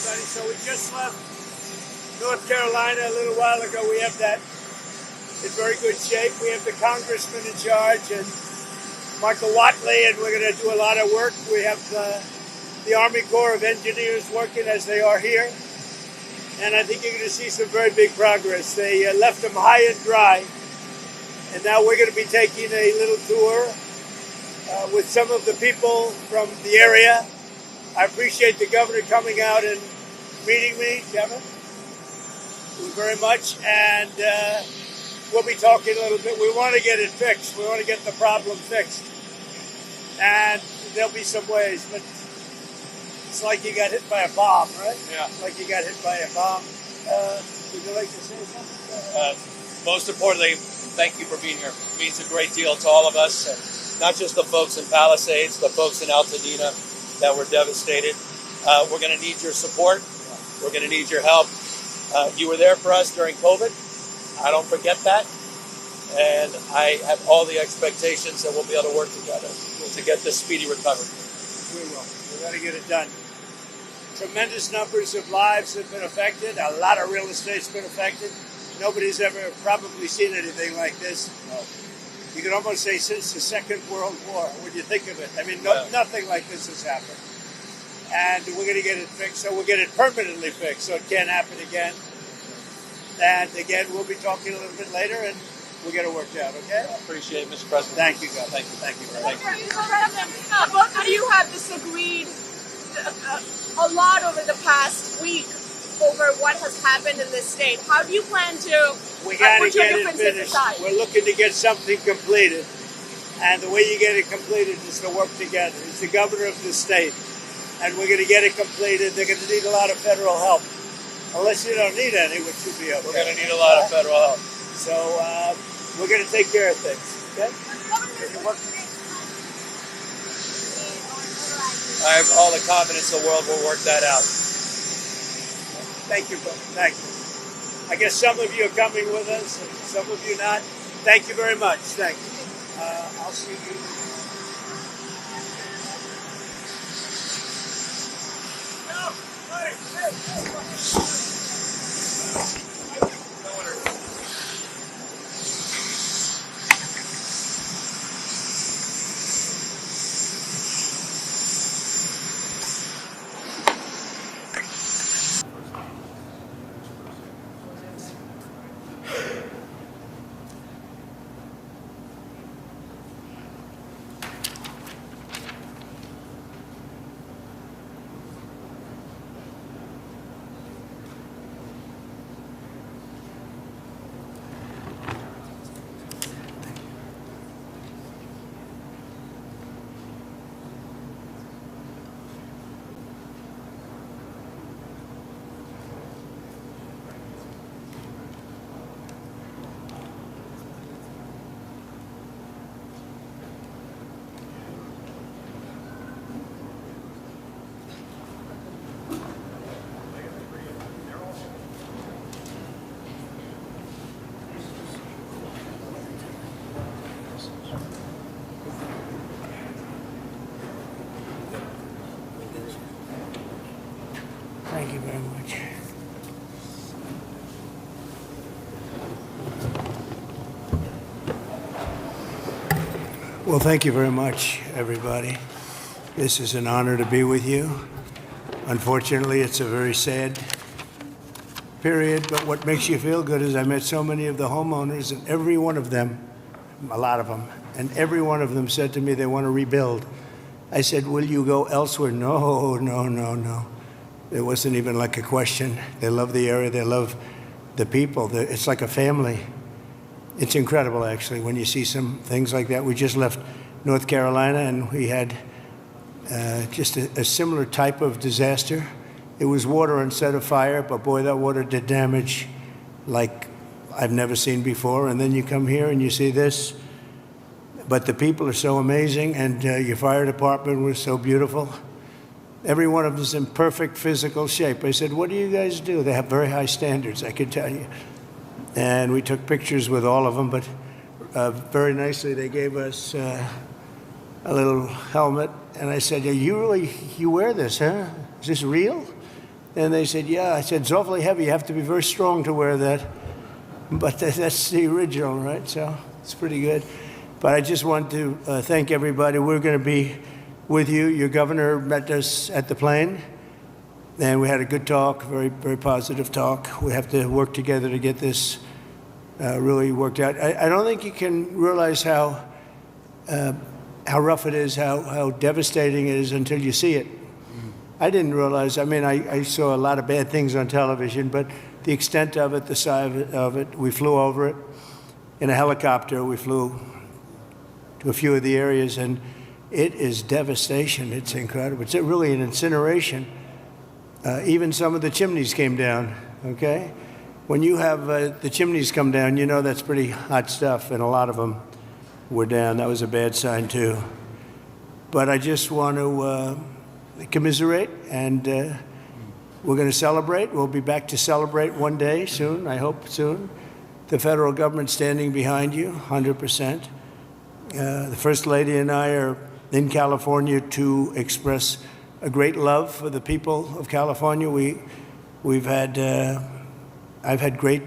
everybody. So we just left North Carolina a little while ago. We have that in very good shape. We have the congressman in charge and Michael Watley, and we're going to do a lot of work. We have the Army Corps of Engineers working as they are here. And I think you're going to see some very big progress. They left them high and dry. And now we're going to be taking a little tour with some of the people from the area. I appreciate the governor coming out and meeting me, Kevin, very much. And we'll be talking a little bit. We want to get it fixed. We want to get the problem fixed. And there'll be some ways, but it's like you got hit by a bomb, right? Yeah. Like you got hit by a bomb. Would you like to say something? Most importantly, thank you for being here. It means a great deal to all of us, and not just the folks in Palisades, the folks in Oneindia that were devastated. We're going to need your support. We're going to need your help. You were there for us during COVID. I don't forget that. And I have all the expectations that we'll be able to work together to get this speedy recovery. We will. We've got to get it done. Tremendous numbers of lives have been affected. A lot of real estate's been affected. Nobody's ever probably seen anything like this. You could almost say since the Second World War, when you think of it. I mean, nothing like this has happened. And we're going to get it fixed, so we'll get it permanently fixed, so it can't happen again. And again, we'll be talking a little bit later, and we'll get it worked out, okay? I appreciate it, Mr. President. Thank you, God. Thank you. Thank you very much. Both of you have disagreed a lot over the past week over what has happened in this state. How do you plan to We got to put your get it differences finished. aside? We're looking to get something completed. And the way you get it completed is to work together. He's the governor of the state. And we're going to get it completed. They're going to need a lot of federal help. Unless you don't need any, which would be okay. We're going to need a lot of federal help. So we're going to take care of things. Okay? I have all the confidence in the world we'll work that out. Thank you, brother. Thank you. I guess some of you are coming with us, and some of you not. Thank you very much. Thank you. I'll see you. Thank you very much. Well, thank you very much, everybody. This is an honor to be with you. Unfortunately, it's a very sad period, but what makes you feel good is I met so many of the homeowners, and every one of them, a lot of them, and every one of them said to me they want to rebuild. I said, will you go elsewhere? No, no, no, no. It wasn't even like a question. They love the area. They love the people. It's like a family. It's incredible, actually, when you see some things like that. We just left North Carolina, and we had just a similar type of disaster. It was water instead of fire, but boy, that water did damage like I've never seen before. And then you come here and you see this. But the people are so amazing, and your fire department was so beautiful. Every one of them is in perfect physical shape. I said, what do you guys do? They have very high standards, I can tell you. And we took pictures with all of them, but very nicely they gave us a little helmet. And I said, you wear this, huh? Is this real? And they said, yeah. I said, it's awfully heavy. You have to be very strong to wear that. But that's the original, right? So it's pretty good. But I just want to thank everybody. We're going to be with you. Your governor met us at the plane, and we had a good talk, very, very positive talk. We have to work together to get this really worked out. I don't think you can realize how rough it is, how devastating it is until you see it. I didn't realize. I mean, I saw a lot of bad things on television, but the extent of it, the size of it, we flew over it in a helicopter. We flew to a few of the areas, and it is devastation. It's incredible. It's really an incineration. Even some of the chimneys came down, okay? When you have the chimneys come down, you know that's pretty hot stuff, and a lot of them were down. That was a bad sign, too. But I just want to commiserate, and we're going to celebrate. We'll be back to celebrate one day soon, I hope soon. The federal government standing behind you, 100%. The First Lady and I are in California to express a great love for the people of California. I've had great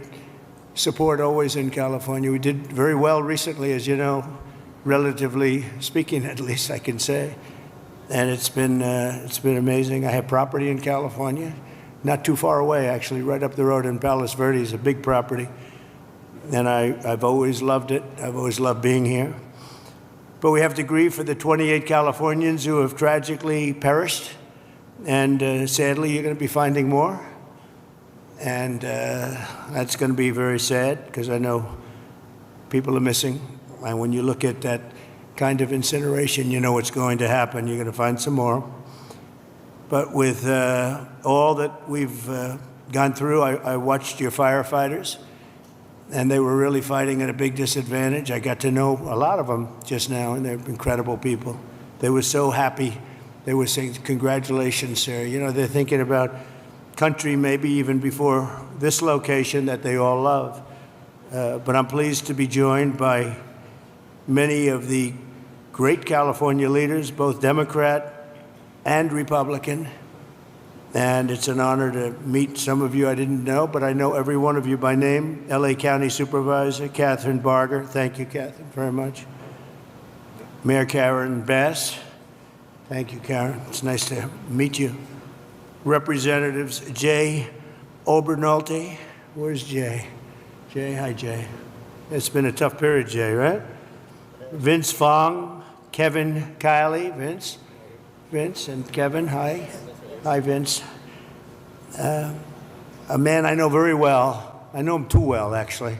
support always in California. We did very well recently, as you know, relatively speaking, at least I can say. And it's been amazing. I have property in California, not too far away, actually, right up the road in Palos Verdes, a big property. And I've always loved it. I've always loved being here. But we have to grieve for the 28 Californians who have tragically perished. And sadly, you're going to be finding more. And that's going to be very sad, because I know people are missing. And when you look at that kind of incineration, you know what's going to happen. You're going to find some more. But with all that we've gone through, I watched your firefighters, and they were really fighting at a big disadvantage. I got to know a lot of them just now, and they're incredible people. They were so happy. They were saying, congratulations, sir. You know, they're thinking about country maybe even before this location that they all love. But I'm pleased to be joined by many of the great California leaders, both Democrat and Republican. And it's an honor to meet some of you I didn't know, but I know every one of you by name. LA County Supervisor Catherine Barger. Thank you, Catherine, very much. Mayor Karen Bass. Thank you, Karen. It's nice to meet you. Representatives Jay Obernolte. Where's Jay? Jay, hi, Jay. It's been a tough period, Jay, right? Vince Fong, Kevin Kiley, Vince and Kevin, hi. Hi, Vince. A man I know very well. I know him too well, actually.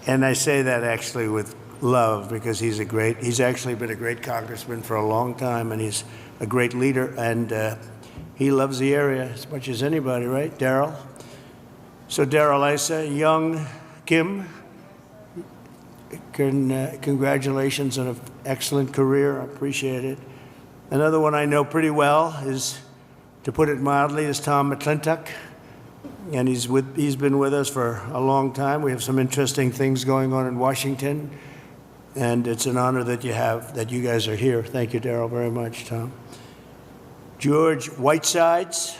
And I say that actually with love, because he's actually been a great congressman for a long time, and he's a great leader, and he loves the area as much as anybody, right? Daryl. So Daryl Issa, young Kim, congratulations on an excellent career. I appreciate it. Another one I know pretty well is, to put it mildly, is Tom McClintock, and he's been with us for a long time. We have some interesting things going on in Washington, and it's an honor that you guys are here. Thank you, Daryl, very much, Tom. George Whitesides.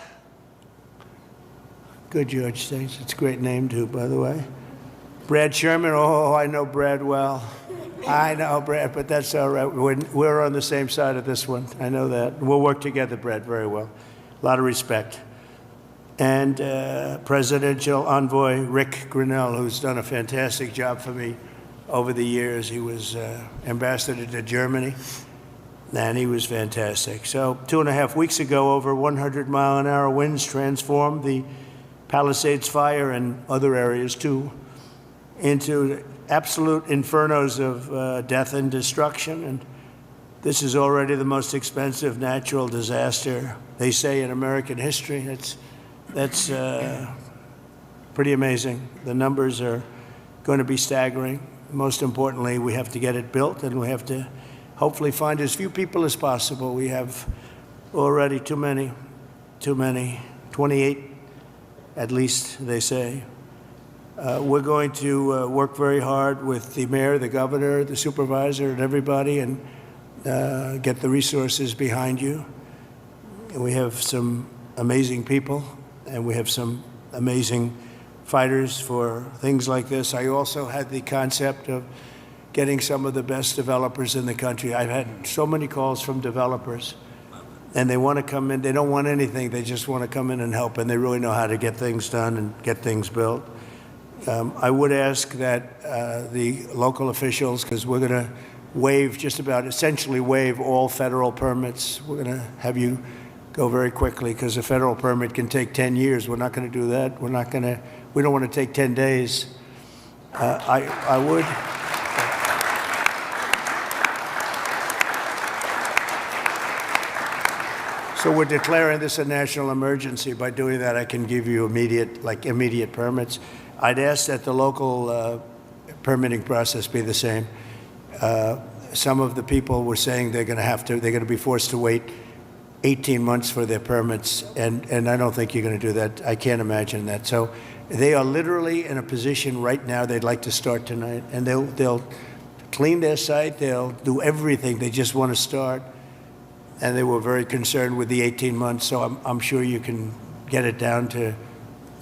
Good, George. Thanks. It's a great name, too, by the way. Brad Sherman. Oh, I know Brad well. I know Brad, but that's all right. We're on the same side of this one. I know that. We'll work together, Brad, very well. A lot of respect. And Presidential Envoy Rick Grinnell, who's done a fantastic job for me over the years. He was ambassador to Germany, and he was fantastic. So 2.5 weeks ago, over 100-mile-an-hour winds transformed the Palisades Fire and other areas, too, into absolute infernos of death and destruction. And this is already the most expensive natural disaster, they say, in American history. That's pretty amazing. The numbers are going to be staggering. Most importantly, we have to get it built, and we have to hopefully find as few people as possible. We have already too many, 28 at least, they say. We're going to work very hard with the mayor, the governor, the supervisor, and everybody, and get the resources behind you. We have some amazing people, and we have some amazing fighters for things like this. I also had the concept of getting some of the best developers in the country. I've had so many calls from developers, and they want to come in. They don't want anything. They just want to come in and help, and they really know how to get things done and get things built. I would ask that the local officials, because we're going to waive essentially waive all federal permits. We're going to have you go very quickly, because a federal permit can take 10 years. We're not going to do that. We don't want to take 10 days. I would. So we're declaring this a national emergency. By doing that, I can give you immediate permits. I'd ask that the local permitting process be the same. Some of the people were saying they're going to be forced to wait 18 months for their permits, and I don't think you're going to do that. I can't imagine that. So they are literally in a position right now they'd like to start tonight, and they'll clean their site, they'll do everything. They just want to start, and they were very concerned with the 18 months. So I'm sure you can get it down to,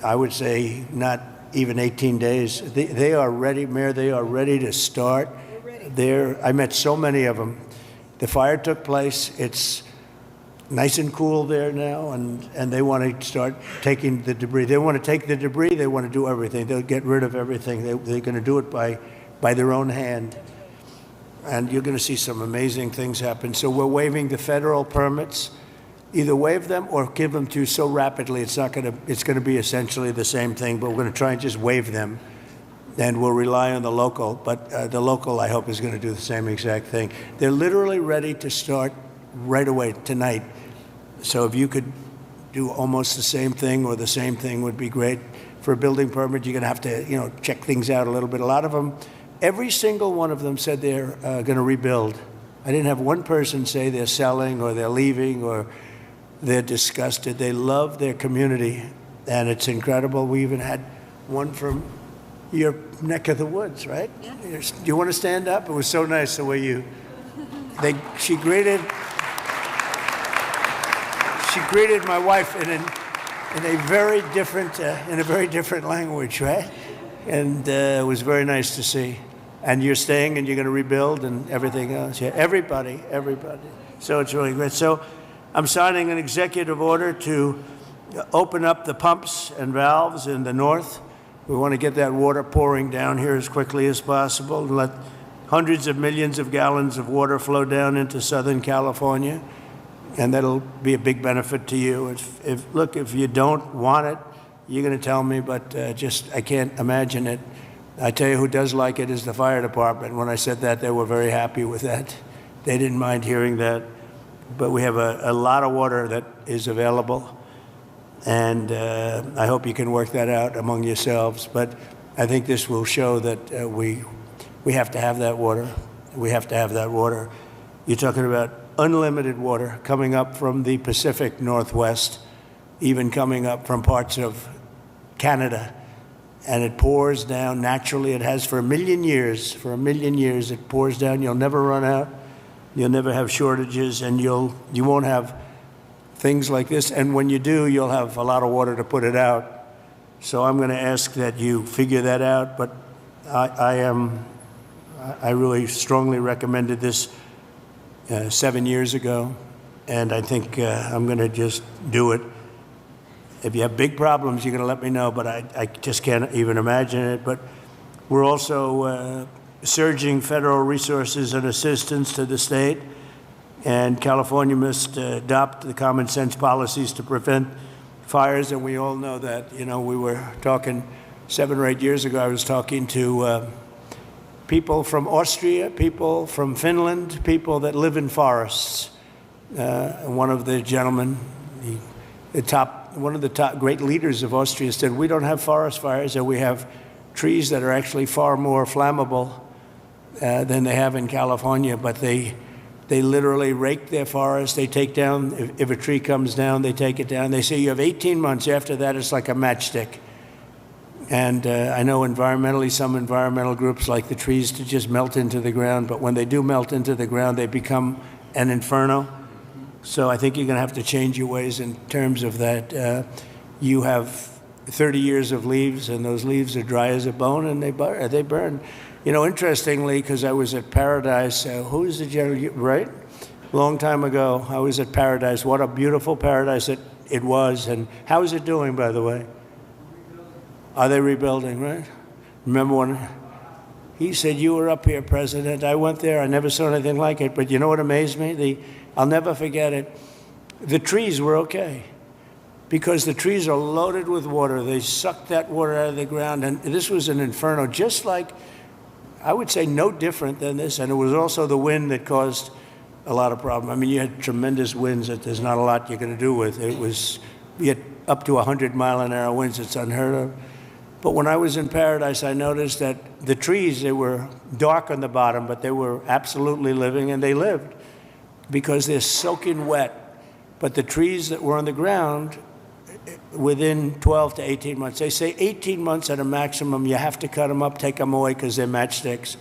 I would say, not even 18 days. They are ready, Mayor. They are ready to start. I met so many of them. The fire took place. It's nice and cool there now, and they want to start taking the debris. They want to take the debris. They want to do everything. They'll get rid of everything. They're going to do it by their own hand. And you're going to see some amazing things happen. So we're waiving the federal permits. Either waive them or give them to you so rapidly it's going to be essentially the same thing, but we're going to try and just waive them. And we'll rely on the local, but the local, I hope, is going to do the same exact thing. They're literally ready to start right away tonight. So if you could do almost the same thing or the same thing would be great. For a building permit, you're going to have to, check things out a little bit. A lot of them, every single one of them said they're going to rebuild. I didn't have one person say they're selling or they're leaving or they're disgusted. They love their community, and it's incredible. We even had one from your neck of the woods, right? Yeah. Do you want to stand up? It was so nice the way she greeted my wife in a very different language, right? And it was very nice to see. And you're staying and you're going to rebuild and everything else. Yeah, everybody. So it's really great. So I'm signing an executive order to open up the pumps and valves in the north. We want to get that water pouring down here as quickly as possible and let hundreds of millions of gallons of water flow down into Southern California. And that'll be a big benefit to you. If you don't want it, you're going to tell me, but I can't imagine it. I tell you who does like it is the fire department. When I said that, they were very happy with that. They didn't mind hearing that. But we have a lot of water that is available, and I hope you can work that out among yourselves. But I think this will show that we have to have that water. We have to have that water. You're talking about unlimited water coming up from the Pacific Northwest, even coming up from parts of Canada. And it pours down naturally. It has for a million years. For a million years, it pours down. You'll never run out. You'll never have shortages, and you won't have things like this. And when you do, you'll have a lot of water to put it out. So I'm going to ask that you figure that out. But I really strongly recommended this 7 years ago, and I think I'm going to just do it. If you have big problems, you're going to let me know, but I just can't even imagine it. But we're also surging federal resources and assistance to the state, and California must adopt the common sense policies to prevent fires, and we all know that. We were talking 7 or 8 years ago, I was talking to people from Austria, people from Finland, people that live in forests. One of the gentlemen, one of the top great leaders of Austria said, we don't have forest fires, and we have trees that are actually far more flammable than they have in California, but they literally rake their forest. They take down, if a tree comes down, they take it down. They say you have 18 months. After that, it's like a matchstick. And I know environmentally, some environmental groups like the trees to just melt into the ground, but when they do melt into the ground, they become an inferno. So I think you're going to have to change your ways in terms of that. You have 30 years of leaves, and those leaves are dry as a bone, and they burn. You know, interestingly, because I was at Paradise, who's the general, right? Long time ago, I was at Paradise. What a beautiful paradise it was. And how is it doing, by the way? Are they rebuilding, right? Remember when he said, you were up here, President. I went there. I never saw anything like it. But you know what amazed me? I'll never forget it. The trees were okay because the trees are loaded with water. They sucked that water out of the ground. And this was an inferno, just like, I would say no different than this. And it was also the wind that caused a lot of problem. I mean, you had tremendous winds that there's not a lot you're going to do with. You had up to 100-mile-an-hour winds. It's unheard of. But when I was in Paradise, I noticed that the trees, they were dark on the bottom, but they were absolutely living, and they lived because they're soaking wet. But the trees that were on the ground, within 12 to 18 months, they say 18 months at a maximum, you have to cut them up, take them away because they're matchsticks.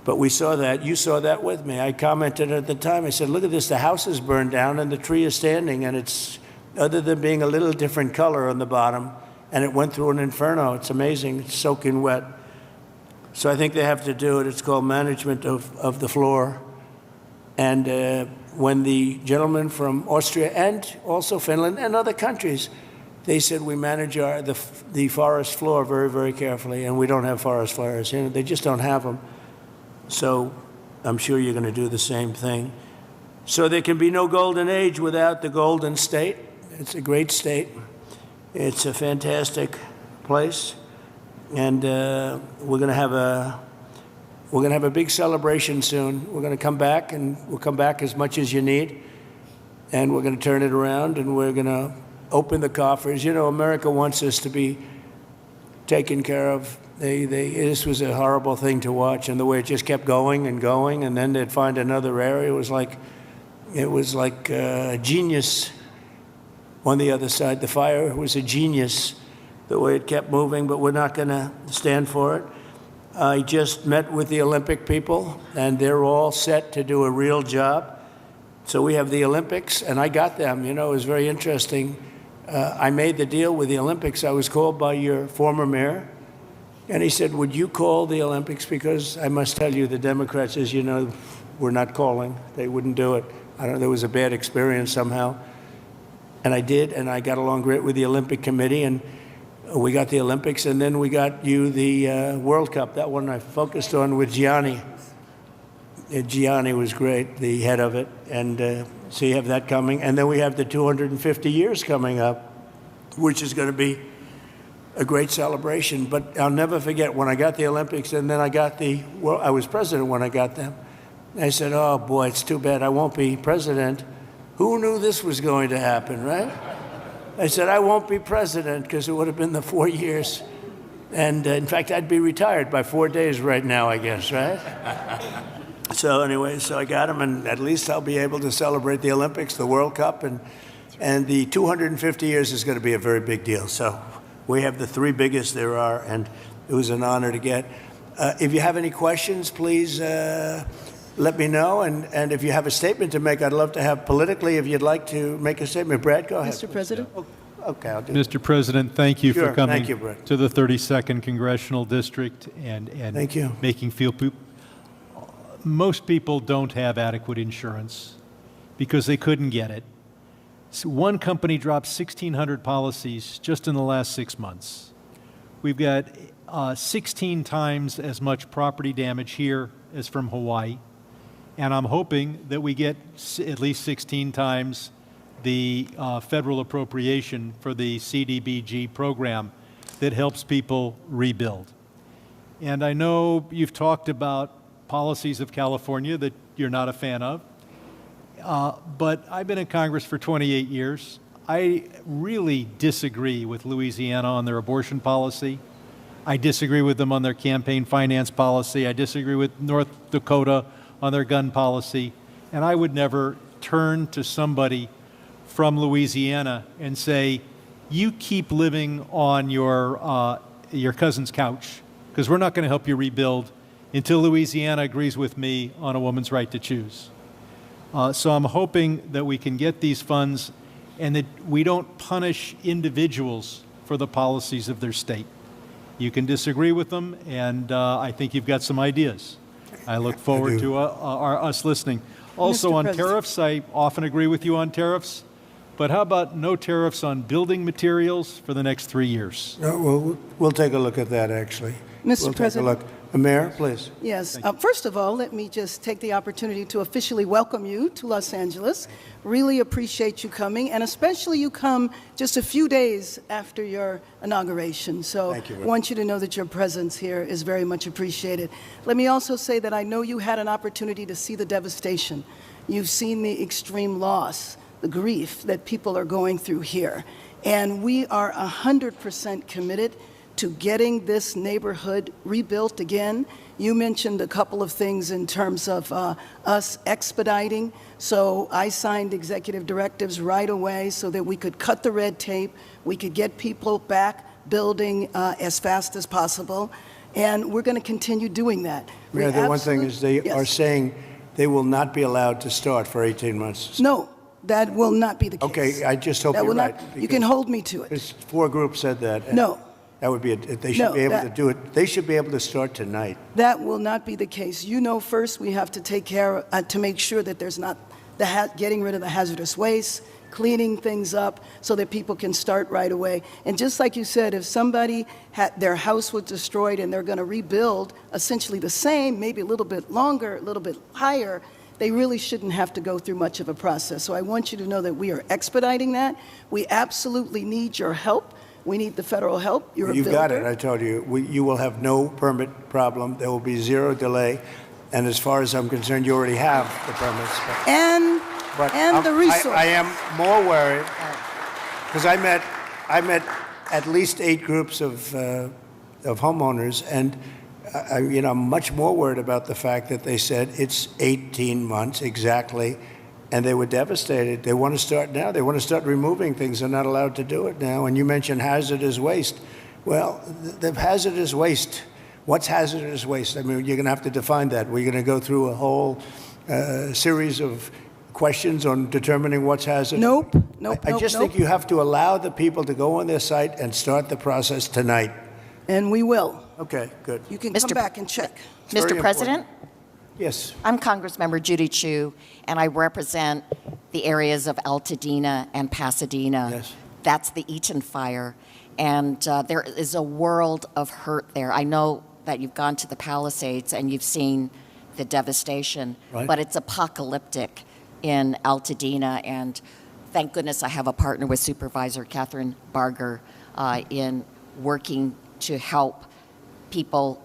But we saw that. You saw that with me. I commented at the time. I said, look at this. The house is burned down, and the tree is standing, and it's, other than being a little different color on the bottom, and it went through an inferno. It's amazing. It's soaking wet. So I think they have to do it. It's called management of the floor. And when the gentleman from Austria and also Finland and other countries, they said we manage the forest floor very, very carefully, and we don't have forest fires. You know, they just don't have them. So I'm sure you're going to do the same thing. So there can be no golden age without the Golden State. It's a great state. It's a fantastic place, and we're going to have a big celebration soon. We're going to come back, and we'll come back as much as you need, and we're going to turn it around, and we're going to open the coffers. You know, America wants us to be taken care of. This was a horrible thing to watch, and the way it just kept going and going, and then they'd find another area. It was like a genius on the other side. The fire was a genius, the way it kept moving, but we're not going to stand for it. I just met with the Olympic people, and they're all set to do a real job. So we have the Olympics, and I got them. You know, it was very interesting. I made the deal with the Olympics. I was called by your former mayor, and he said, would you call the Olympics? Because I must tell you, the Democrats, as you know, were not calling. They wouldn't do it. I don't know, there was a bad experience somehow. And I did, and I got along great with the Olympic Committee, and we got the Olympics, and then we got you the World Cup. That one I focused on with Gianni. Gianni was great, the head of it, and so you have that coming. And then we have the 250 years coming up, which is going to be a great celebration. But I'll never forget when I got the Olympics, and then I was president when I got them. I said, oh boy, it's too bad I won't be president. Who knew this was going to happen, right? I said, I won't be president because it would have been the 4 years. And in fact, I'd be retired by 4 days right now, I guess, right? So anyway, so I got him, and at least I'll be able to celebrate the Olympics, the World Cup, and the 250 years is going to be a very big deal. So we have the three biggest there are, and it was an honor to get. If you have any questions, please let me know. And if you have a statement to make, I'd love to have politically, if you'd like to make a statement. Brad, go ahead. Mr. President? Okay, I'll do Mr. President, thank you Sure. for coming Thank you, Brett. to the 32nd Congressional District and Thank you. making most people don't have adequate insurance because they couldn't get it. So one company dropped 1,600 policies just in the last 6 months. We've got 16 times as much property damage here as from Hawaii. And I'm hoping that we get at least 16 times the federal appropriation for the CDBG program that helps people rebuild. And I know you've talked about policies of California that you're not a fan of, but I've been in Congress for 28 years. I really disagree with Louisiana on their abortion policy. I disagree with them on their campaign finance policy. I disagree with North Dakota on their gun policy. And I would never turn to somebody from Louisiana and say, you keep living on your cousin's couch, because we're not going to help you rebuild until Louisiana agrees with me on a woman's right to choose. So I'm hoping that we can get these funds and that we don't punish individuals for the policies of their state. You can disagree with them, and I think you've got some ideas. I look forward to us listening. Also, Mr. on President. tariffs, I often agree with you on tariffs, but how about no tariffs on building materials for the next 3 years? We'll take a look at that, actually. Mr. We'll President. take a look. Mayor, please. Yes. First of all, let me just take the opportunity to officially welcome you to Los Angeles. Really appreciate you coming, and especially you come just a few days after your inauguration. So Thank you. I want you to know that your presence here is very much appreciated. Let me also say that I know you had an opportunity to see the devastation. You've seen the extreme loss, the grief that people are going through here. And we are 100% committed to getting this neighborhood rebuilt again. You mentioned a couple of things in terms of us expediting. So I signed executive directives right away so that we could cut the red tape, we could get people back building as fast as possible, and we're going to continue doing that. Mayor, the one thing is they Yes. are saying they will not be allowed to start for 18 months. No, that will not be the case. Okay, I just hope That you're will right. not, you can hold me to it. Because 4 groups said that. and No. That would be, they should No, be able to that- do it. They should be able to start tonight. That will not be the case. You know, first we have to take care, to make sure that there's not getting rid of the hazardous waste, cleaning things up so that people can start right away. And just like you said, if somebody had their house was destroyed and they're going to rebuild essentially the same, maybe a little bit longer, a little bit higher, they really shouldn't have to go through much of a process. So I want you to know that we are expediting that. We absolutely need your help. We need the federal help. You're a You've got it, builder. I told you. You will have no permit problem. There will be 0 delay. And as far as I'm concerned, you already have the permits. But And the resource. I am more worried because I met at least 8 groups of homeowners, and I'm much more worried about the fact that they said it's 18 months exactly, and they were devastated. They want to start now. They want to start removing things. They're not allowed to do it now. And you mentioned hazardous waste. Well, the hazardous waste. What's hazardous waste? I mean, you're going to have to define that. We're going to go through a whole series of questions on determining what's hazardous. Nope. I just think you have to allow the people to go on their site and start the process tonight. And we will. Okay, good. You can Mr. come back and check. very Mr. President, Yes. I'm Congressmember Judy Chu, and I represent the areas of Altadena and Pasadena. Yes. That's the Eaton Fire, and there is a world of hurt there. I know that you've gone to the Palisades and you've seen the devastation, Right. but it's apocalyptic in Altadena, and thank goodness I have a partner with Supervisor Catherine Barger in working to help people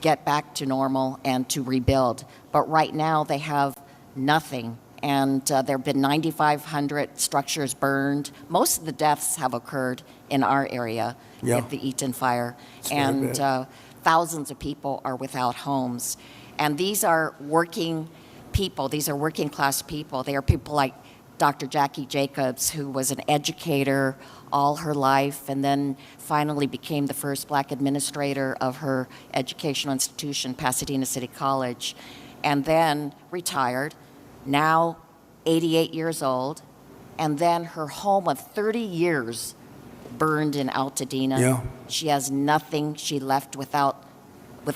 get back to normal and to rebuild. But right now they have nothing, and there have been 9,500 structures burned. Most of the deaths have occurred in our area Yeah. at the Eaton Fire, very and bad. thousands of people are without homes. And these are working people. These are working class people. They are people like Dr. Jackie Jacobs, who was an educator all her life and then finally became the first black administrator of her educational institution, Pasadena City College, and then retired, now 88 years old, and then her home of 30 years burned in Altadena. Yeah. She has nothing. She left with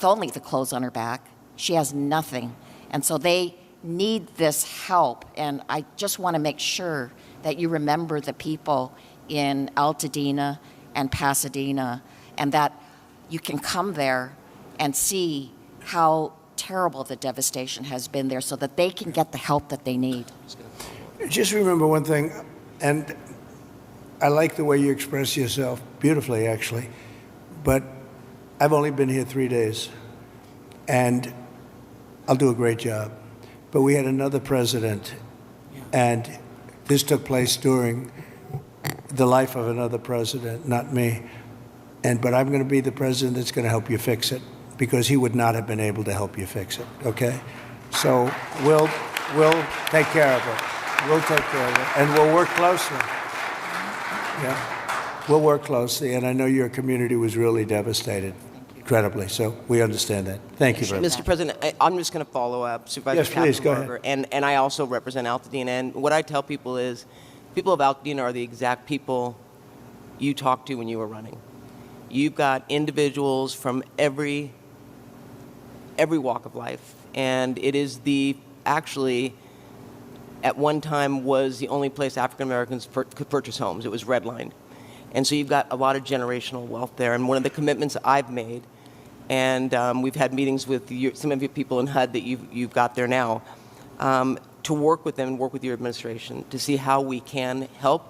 only the clothes on her back. She has nothing. And so they need this help. And I just want to make sure that you remember the people in Altadena and Pasadena, and that you can come there and see how terrible the devastation has been there so that they can get the help that they need. Just remember one thing, and I like the way you express yourself beautifully, actually, but I've only been here 3 days, and I'll do a great job. But we had another president, and this took place during the life of another president, not me. But I'm going to be the president that's going to help you fix it, because he would not have been able to help you fix it, okay? So we'll take care of it. We'll take care of it, and we'll work closely. Yeah, we'll work closely, and I know your community was really devastated. incredibly. So we understand that. Thank you very much. Mr. President, I'm just going to follow up. Supervisor Yes, please, go Kappenberger, and I also represent Altadena. And what I tell people is, people of Altadena are the exact people you talked to when you were running. You've got individuals from every walk of life, and it is actually, at one time, was the only place African Americans could purchase homes. It was redlined. And so you've got a lot of generational wealth there. And one of the commitments I've made, and we've had meetings with some of your people in HUD that you've got there now, to work with them and work with your administration to see how we can help.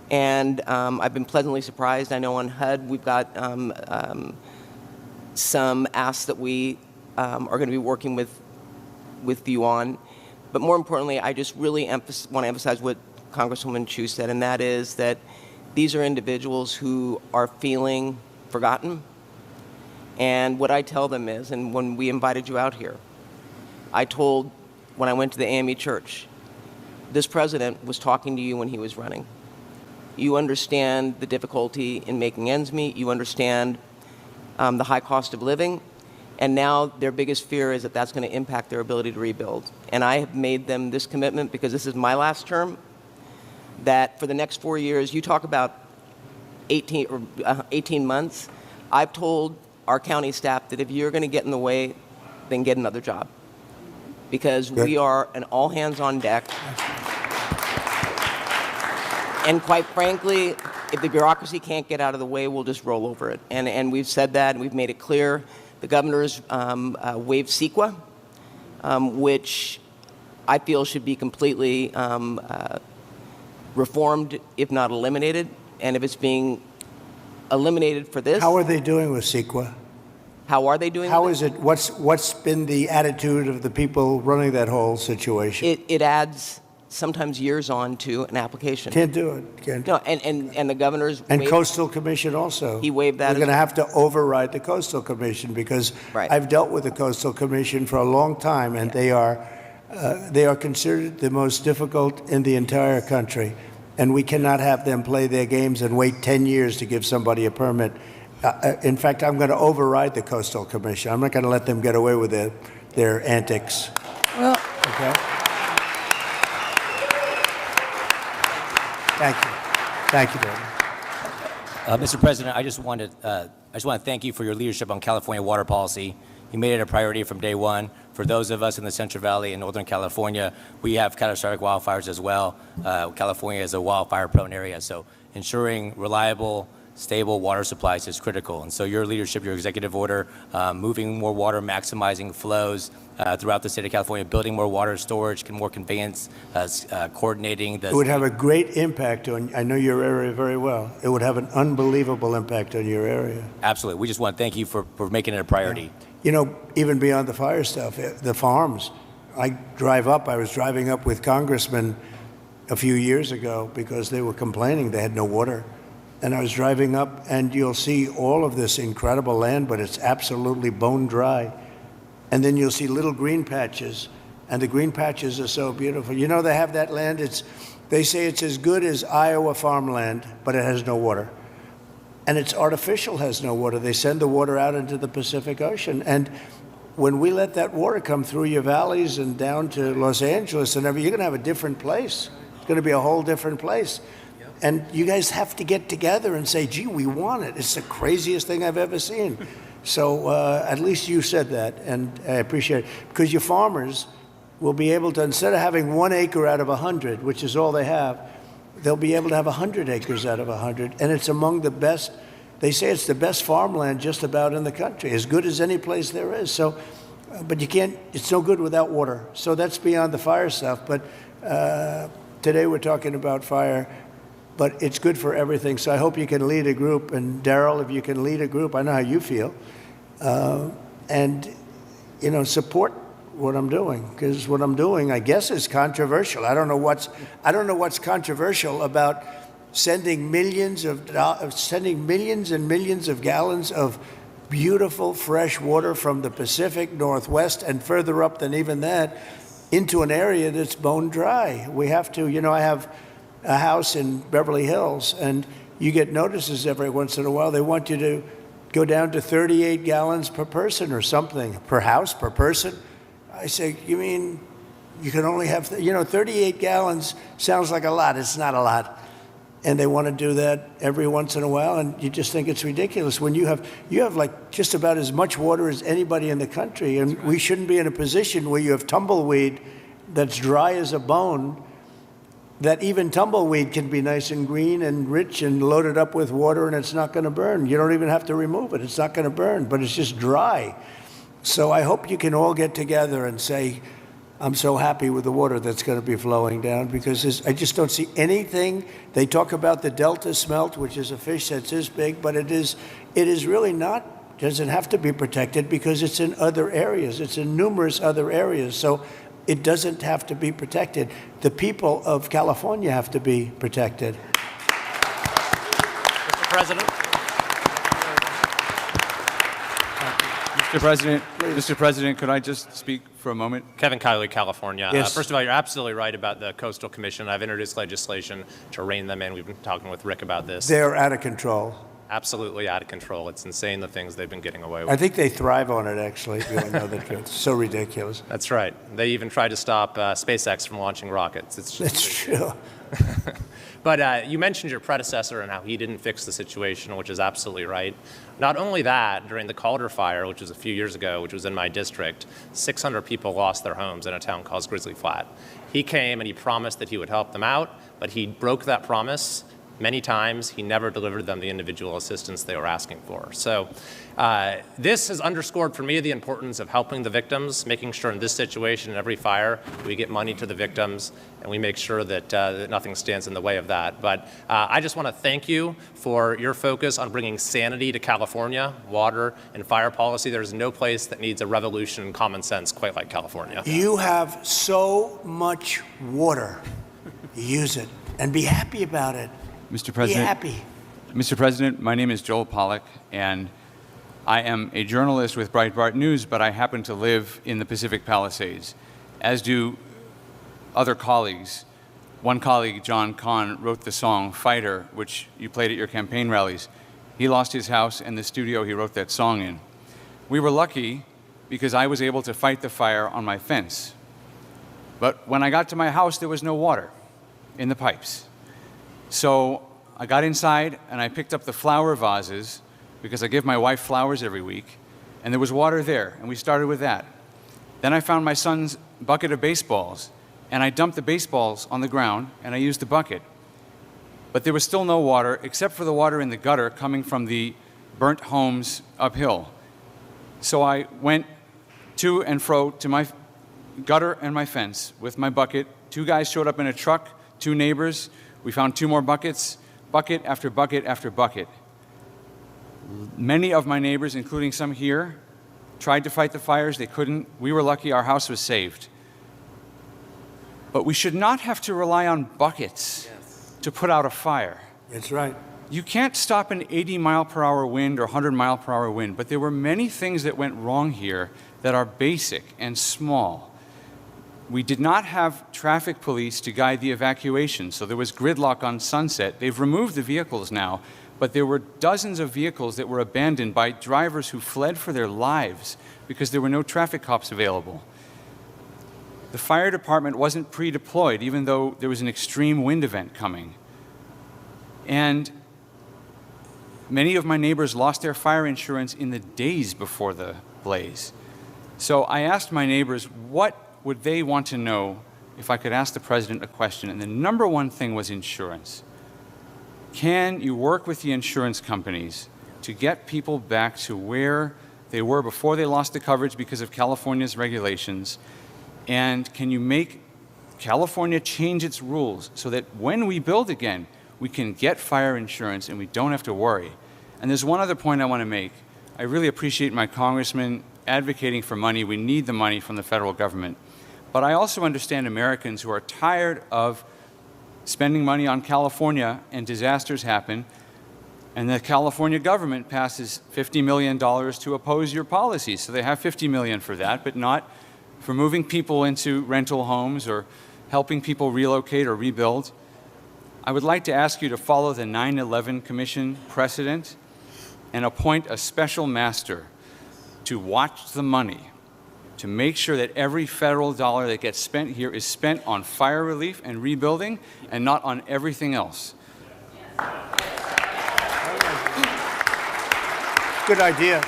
And I've been pleasantly surprised. I know on HUD we've got some asks that we are going to be working with you on. But more importantly, I just really want to emphasize what Congresswoman Chu said, and that is that these are individuals who are feeling forgotten. And what I tell them is, and when we invited you out here, I told, when I went to the AME church, this president was talking to you when he was running. You understand the difficulty in making ends meet. You understand the high cost of living. And now their biggest fear is that that's going to impact their ability to rebuild. And I have made them this commitment, because this is my last term, that for the next 4 years, you talk about 18 months, I've told our county staff that if you're going to get in the way, then get another job. Because we are an all hands on deck. And quite frankly, if the bureaucracy can't get out of the way, we'll just roll over it. And we've said that, and we've made it clear. The governor's waived CEQA, which I feel should be completely reformed, if not eliminated. And if it's being eliminated for this, How are they doing with CEQA? how are they doing? How with is it? What's been the attitude of the people running that whole situation? it adds sometimes years on to an application. Can't do it. Can't. No, and the governor's And waived- Coastal Commission also. He waived that We're as going to have to override the Coastal Commission, because Right. I've dealt with the Coastal Commission for a long time, and they are considered the most difficult in the entire country. And we cannot have them play their games and wait 10 years to give somebody a permit. In fact, I'm going to override the Coastal Commission. I'm not going to let them get away with their antics. Well, Okay? Thank you. Thank you very much. Mr. President, I just want to thank you for your leadership on California water policy. You made it a priority from day one. For those of us in the Central Valley and Northern California, we have catastrophic wildfires as well. California is a wildfire-prone area, so ensuring reliable, stable water supplies is critical. And so your leadership, your executive order, moving more water, maximizing flows throughout the state of California, building more water storage, more conveyance, coordinating the... It would have a great impact on, I know your area very well. It would have an unbelievable impact on your area. Absolutely. We just want to thank you for making it a priority. You know, even beyond the fire stuff, the farms. I was driving up with congressmen a few years ago because they were complaining they had no water. And I was driving up, and you'll see all of this incredible land, but it's absolutely bone dry. And then you'll see little green patches, and the green patches are so beautiful. You know, they have that land, they say it's as good as Iowa farmland, but it has no water. And it's artificial, has no water. They send the water out into the Pacific Ocean. And when we let that water come through your valleys and down to Los Angeles and everything, you're going to have a different place. It's going to be a whole different place. And you guys have to get together and say, gee, we want it. It's the craziest thing I've ever seen. So at least you said that, and I appreciate it. Because your farmers will be able to, instead of having 1 acre out of 100, which is all they have, they'll be able to have 100 acres out of 100. And it's among the best, they say it's the best farmland just about in the country, as good as any place there is. So, but you can't, it's no good without water. So that's beyond the fire stuff. But today we're talking about fire. But it's good for everything. So I hope you can lead a group. And Daryl, if you can lead a group, I know how you feel. And, you know, support what I'm doing. Because what I'm doing, I guess, is controversial. I don't know what's controversial about sending millions and millions of gallons of beautiful fresh water from the Pacific Northwest and further up than even that into an area that's bone dry. We have to, you know, I have a house in Beverly Hills, and you get notices every once in a while. They want you go down to 38 gallons per person or something, per house, per person. I say, you mean you can only have, 38 gallons sounds like a lot. It's not a lot. And they want to do that every once in a while, and you just think it's ridiculous. When you have like just about as much water as anybody in the country, and we shouldn't be in a position where you have tumbleweed that's dry as a bone, that even tumbleweed can be nice and green and rich and loaded up with water, and it's not going to burn. You don't even have to remove it. It's not going to burn, but it's just dry. So I hope you can all get together and say, I'm so happy with the water that's going to be flowing down, because I just don't see anything. They talk about the Delta smelt, which is a fish that's this big, but it is really not, doesn't have to be protected because it's in other areas. It's in numerous other areas. So it doesn't have to be protected. The people of California have to be protected. Mr. President. Mr. President, could I just speak for a moment? Kevin Kiley, California. Yes. First of all, you're absolutely right about the Coastal Commission. I've introduced legislation to rein them in. We've been talking with Rick about this. They're out of control. Absolutely out of control. It's insane the things they've been getting away with. I think they thrive on it, actually, if you want to know the truth. It's so ridiculous. That's right. They even tried to stop SpaceX from launching rockets. It's just That's true. But you mentioned your predecessor and how he didn't fix the situation, which is absolutely right. Not only that, during the Calder Fire, which was a few years ago, which was in my district, 600 people lost their homes in a town called Grizzly Flat. He came and he promised that he would help them out, but he broke that promise many times. He never delivered them the individual assistance they were asking for. So this has underscored for me the importance of helping the victims, making sure in this situation, in every fire, we get money to the victims, and we make sure that, that nothing stands in the way of that. But I just want to thank you for your focus on bringing sanity to California, water and fire policy. There's no place that needs a revolution in common sense quite like California. You have so much water. Use it and be happy about it. Mr. President, Be happy. Mr. President, my name is Joel Pollack, and I am a journalist with Breitbart News, but I happen to live in the Pacific Palisades, as do other colleagues. One colleague, John Kahn, wrote the song Fighter, which you played at your campaign rallies. He lost his house and the studio he wrote that song in. We were lucky because I was able to fight the fire on my fence. But when I got to my house, there was no water in the pipes. So I got inside and I picked up the flower vases, because I give my wife flowers every week, and there was water there, and we started with that. Then I found my son's bucket of baseballs, and I dumped the baseballs on the ground, and I used the bucket. But there was still no water, except for the water in the gutter coming from the burnt homes uphill. So I went to and fro to my gutter and my fence with my bucket. 2 guys showed up in a truck, 2 neighbors. We found 2 more buckets, bucket after bucket after bucket. Many of my neighbors, including some here, tried to fight the fires. They couldn't. We were lucky our house was saved. But we should not have to rely on buckets to put out a fire. That's right. You can't stop an 80-mile-per-hour wind or 100-mile-per-hour wind, but there were many things that went wrong here that are basic and small. We did not have traffic police to guide the evacuation, so there was gridlock on Sunset. They've removed the vehicles now, but there were dozens of vehicles that were abandoned by drivers who fled for their lives because there were no traffic cops available. The fire department wasn't pre-deployed, even though there was an extreme wind event coming. And many of my neighbors lost their fire insurance in the days before the blaze. So I asked my neighbors, what would they want to know if I could ask the president a question? And the number one thing was insurance. Can you work with the insurance companies to get people back to where they were before they lost the coverage because of California's regulations? And can you make California change its rules so that when we build again, we can get fire insurance and we don't have to worry? And there's one other point I want to make. I really appreciate my congressman advocating for money. We need the money from the federal government. But I also understand Americans who are tired of spending money on California and disasters happen, and the California government passes $50 million to oppose your policies. So they have $50 million for that, but not for moving people into rental homes or helping people relocate or rebuild. I would like to ask you to follow the 9/11 Commission precedent and appoint a special master to watch the money, to make sure that every federal dollar that gets spent here is spent on fire relief and rebuilding and not on everything else. Good idea.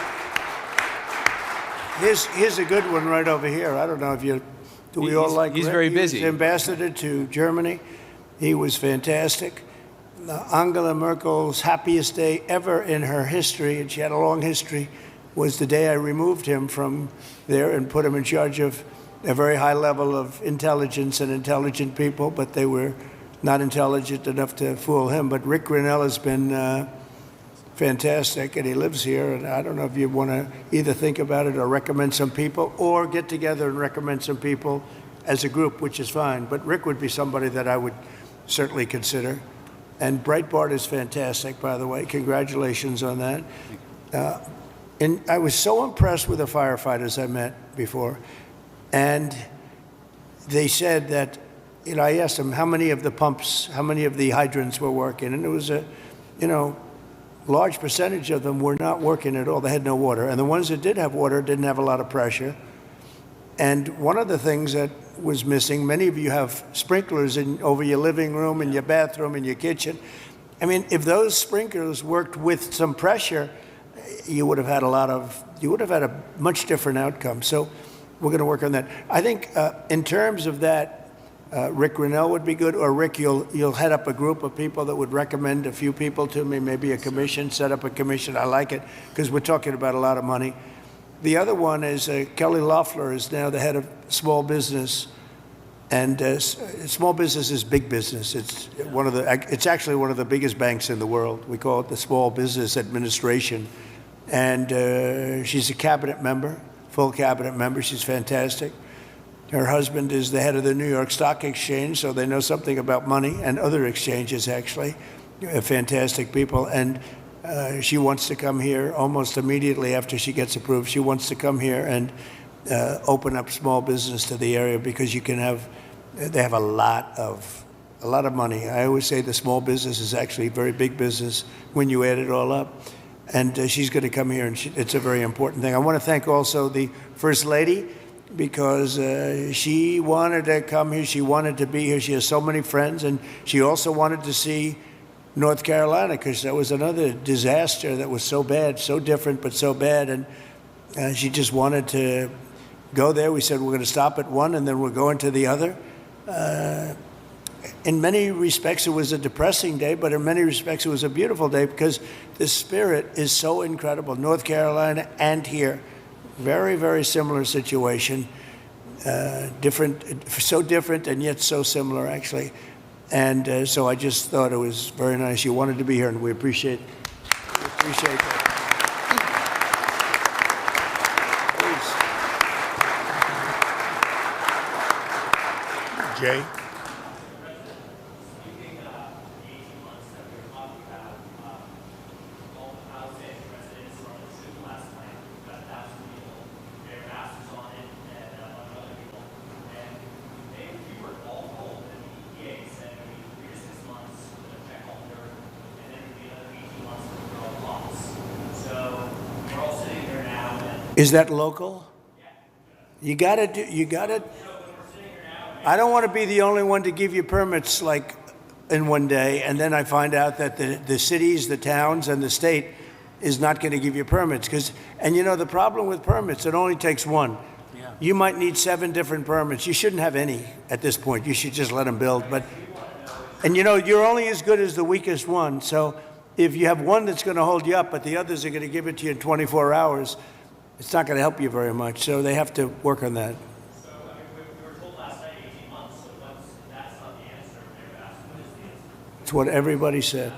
Here's a good one right over here. I don't know if you, do we all like He's Rick? very He busy. was ambassador to Germany. He was fantastic. Angela Merkel's happiest day ever in her history, and she had a long history, was the day I removed him from there and put him in charge of a very high level of intelligence and intelligent people, but they were not intelligent enough to fool him. But Rick Grinnell has been fantastic, and he lives here, and I don't know if you want to either think about it or recommend some people or get together and recommend some people as a group, which is fine. But Rick would be somebody that I would certainly consider. And Breitbart is fantastic, by the way. Congratulations on that. And I was so impressed with the firefighters I met before. And they said that, you know, I asked them how many of the pumps, how many of the hydrants were working. And it was a, you know, large percentage of them were not working at all. They had no water. And the ones that did have water didn't have a lot of pressure. And one of the things that was missing, many of you have sprinklers over your living room and your bathroom and your kitchen. I mean, if those sprinklers worked with some pressure, you would have had a much different outcome. So we're going to work on that. I think in terms of that, Rick Grinnell would be good, or Rick, you'll head up a group of people that would recommend a few people to me, maybe a commission, set up a commission. I like it because we're talking about a lot of money. The other one is Kelly Loeffler is now the head of small business, and small business is big business. It's actually one of the biggest banks in the world. We call it the Small Business Administration, and she's a cabinet member, full cabinet member. She's fantastic. Her husband is the head of the New York Stock Exchange, so they know something about money and other exchanges, actually. Fantastic people. And she wants to come here almost immediately after she gets approved. She wants to come here and open up small business to the area because they have a lot of money. I always say the small business is actually very big business when you add it all up. And she's going to come here, and it's a very important thing. I want to thank also the First Lady, because she wanted to come here. She wanted to be here. She has so many friends, and she also wanted to see North Carolina because that was another disaster that was so bad, so different, but so bad. And she just wanted to go there. We said we're going to stop at one, and then we're going to the other. In many respects, it was a depressing day, but in many respects, it was a beautiful day because the spirit is so incredible. North Carolina and here. Very, very similar situation. So different and yet so similar, actually. And so I just thought it was very nice. You wanted to be here, and we appreciate that. Please. Jay? Is that local? You gotta. I don't want to be the only one to give you permits like in one day, and then I find out that the cities, the towns, and the state is not going to give you permits. And you know, the problem with permits, it only takes one. Yeah. You might need 7 different permits. You shouldn't have any at this point. You should just let them build. And you know, you're only as good as the weakest one. So if you have one that's going to hold you up, but the others are going to give it to you in 24 hours, it's not going to help you very much. So they have to work on that. So, I mean, we were told last night 18 months, so that's not the answer. They were asked, what is the answer? It's what everybody said.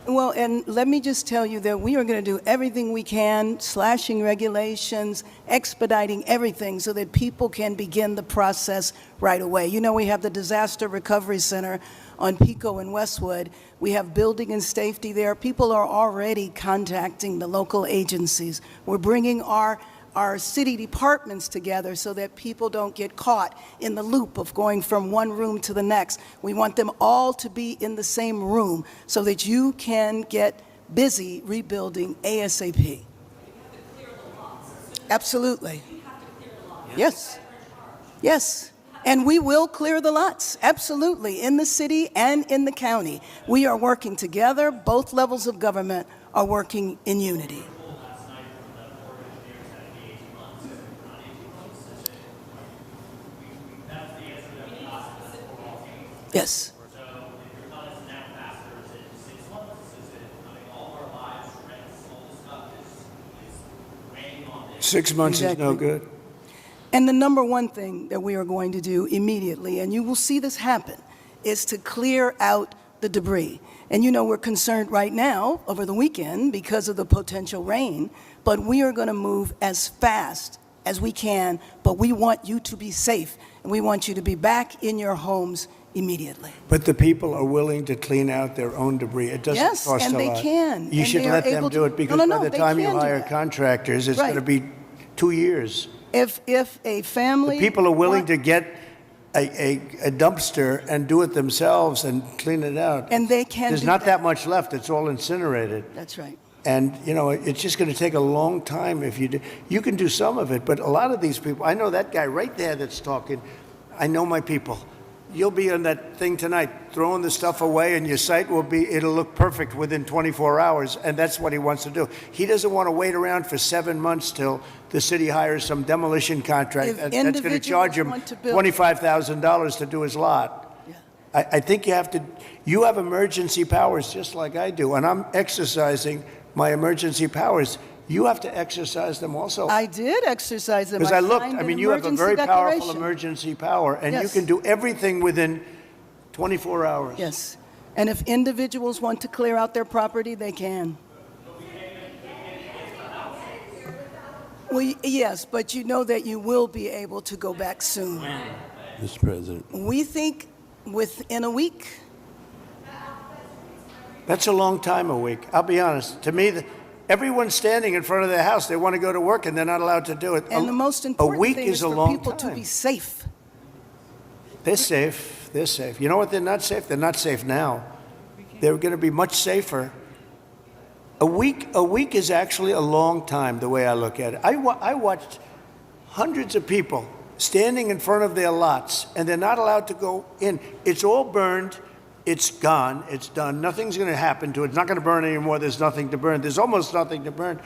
Well, and let me just tell you that we are going to do everything we can, slashing regulations, expediting everything so that people can begin the process right away. You know, we have the Disaster Recovery Center on Pico and Westwood. We have building and safety there. People are already contacting the local agencies. We're bringing our city departments together so that people don't get caught in the loop of going from one room to the next. We want them all to be in the same room so that you can get busy rebuilding ASAP. Absolutely. Yes. Yes. And we will clear the lots, absolutely, in the city and in the county. We are working together. Both levels of government are working in unity. Yes. 6 months is no good. And the number one thing that we are going to do immediately, and you will see this happen, is to clear out the debris. And you know we're concerned right now over the weekend because of the potential rain, but we are going to move as fast as we can, but we want you to be safe, and we want you to be back in your homes immediately. But the people are willing to clean out their own debris. It doesn't Yes, cost and a they lot. can, You and should they are let them able do to- it because No, no, by the they time you can do hire that. contractors, it's Right. going to be 2 years. If a family... People are willing to get a dumpster and do it themselves and clean it out. And they can There's do not that. that much left. It's all incinerated. That's right. And, you know, it's just going to take a long time if you do. You can do some of it, but a lot of these people, I know that guy right there that's talking. I know my people. You'll be on that thing tonight, throwing the stuff away, and your site it'll look perfect within 24 hours, and that's what he wants to do. He doesn't want to wait around for 7 months till the city hires some demolition contract If that's going to individuals charge him want to build- $25,000 to do his lot. Yeah. I think you have emergency powers just like I do, and I'm exercising my emergency powers. You have to exercise them also. I did exercise them. Because I looked, signed I an mean, you have a emergency very powerful declaration. emergency power, and you Yes. can do everything within 24 hours. Yes. And if individuals want to clear out their property, they can. Well, yes, but you know that you will be able to go back soon. Mr. President. We think within a week. That's a long time, a week. I'll be honest. To me, everyone's standing in front of their house. They want to go to work, and they're not allowed to do it. And the most a important week thing is is a for long people time. to be safe. They're safe. They're safe. You know what? They're not safe. They're not safe now. They're going to be much safer. A week is actually a long time, the way I look at it. I watched hundreds of people standing in front of their lots, and they're not allowed to go in. It's all burned. It's gone. It's done. Nothing's going to happen to it. It's not going to burn anymore. There's nothing to burn. There's almost nothing to burn.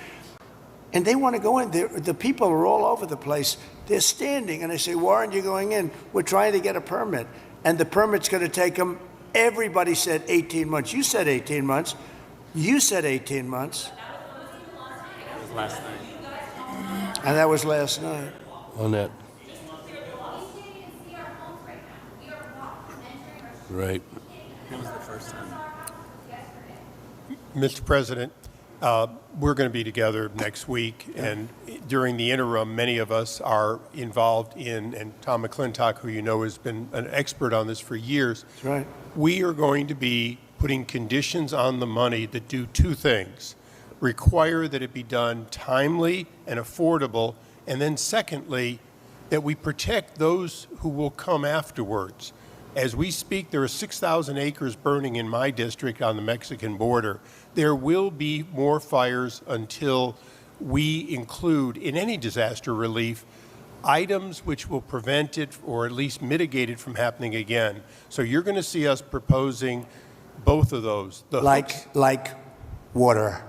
And they want to go in. The people are all over the place. They're standing, and I say, why aren't you going in? We're trying to get a permit. And the permit's going to take them, everybody said 18 months. You said 18 months. You said 18 months. It was last night. And that was last night. On that. Right. That was the first time. Mr. President, we're going to be together next week, and during the interim, many of us are involved in, and Tom McClintock, who you know has been an expert on this for years. That's right. We are going to be putting conditions on the money that do two things: require that it be done timely and affordable, and then secondly, that we protect those who will come afterwards. As we speak, there are 6,000 acres burning in my district on the Mexican border. There will be more fires until we include in any disaster relief items which will prevent it or at least mitigate it from happening again. So you're going to see us proposing both of those. Like water.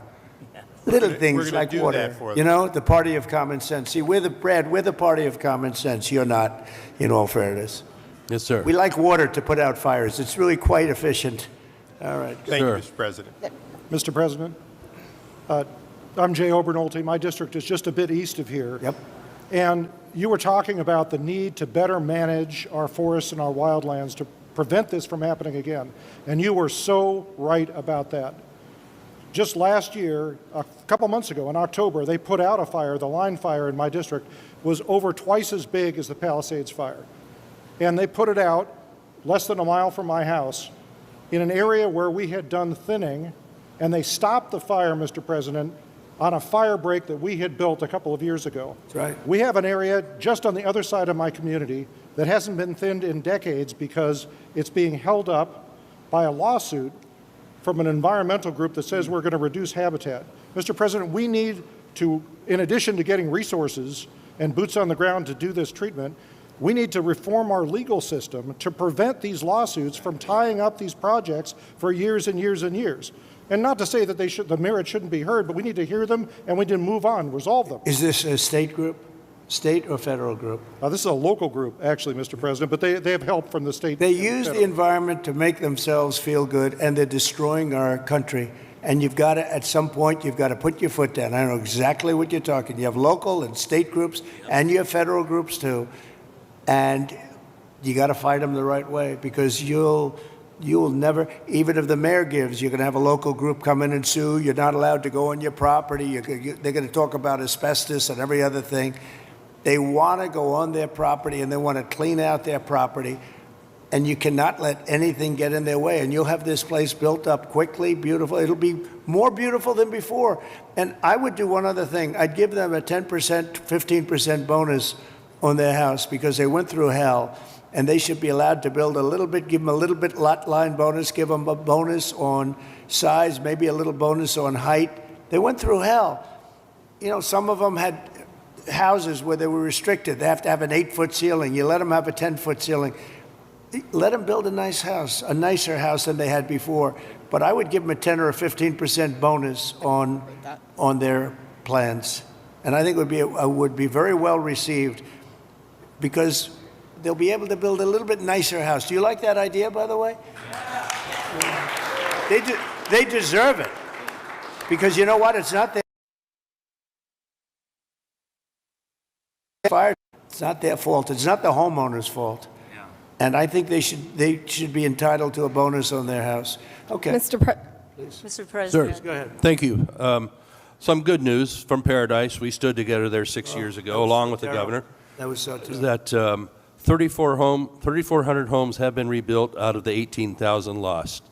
Little we're things gonna like do water. that for You them. know, the party of common sense. See, we're the party of common sense. You're not, in all fairness. Yes, sir. We like water to put out fires. It's really quite efficient. All right. Thank Sure. you, Mr. President. Mr. President, I'm Jay Obernolte. My district is just a bit east of here. Yep. And you were talking about the need to better manage our forests and our wildlands to prevent this from happening again. And you were so right about that. Just last year, a couple months ago in October, they put out a fire. The line fire in my district was over twice as big as the Palisades Fire. And they put it out less than a mile from my house in an area where we had done thinning, and they stopped the fire, Mr. President, on a fire break that we had built a couple of years ago. That's right. We have an area just on the other side of my community that hasn't been thinned in decades because it's being held up by a lawsuit from an environmental group that says we're going to reduce habitat. Mr. President, we need to, in addition to getting resources and boots on the ground to do this treatment, we need to reform our legal system to prevent these lawsuits from tying up these projects for years and years and years. And not to say that the merit shouldn't be heard, but we need to hear them and we need to move on, resolve them. Is this a state group? State or federal group? This is a local group, actually, Mr. President, but they have help from the state. They use the environment to make themselves feel good, and they're destroying our country. And you've got to, at some point, you've got to put your foot down. I know exactly what you're talking. You have local and state groups, and you have federal groups too. And you got to fight them the right way, because you'll never, even if the mayor gives, you're going to have a local group come in and sue. You're not allowed to go on your property. They're going to talk about asbestos and every other thing. They want to go on their property and they want to clean out their property, and you cannot let anything get in their way. And you'll have this place built up quickly, beautiful. It'll be more beautiful than before. And I would do one other thing. I'd give them a 10%, 15% bonus on their house, because they went through hell, and they should be allowed to build a little bit, give them a little bit lot line bonus, give them a bonus on size, maybe a little bonus on height. They went through hell. You know, some of them had houses where they were restricted. They have to have an 8-foot ceiling. You let them have a 10-foot ceiling. Let them build a nice house, a nicer house than they had before. But I would give them a 10 or a 15% bonus on their plans. And I think it would be very well received, because they'll be able to build a little bit nicer house. Do you like that idea, by the way? They deserve it. Because you know what? It's not their fire. It's not their fault. It's not the homeowner's fault. Yeah. And I think they should be entitled to a bonus on their house. Okay. Mr. President. Sir, go ahead. Thank you. Some good news from Paradise. We stood together there 6 years ago, along with the governor. That was so terrible. That 3,400 homes have been rebuilt out of the 18,000 lost,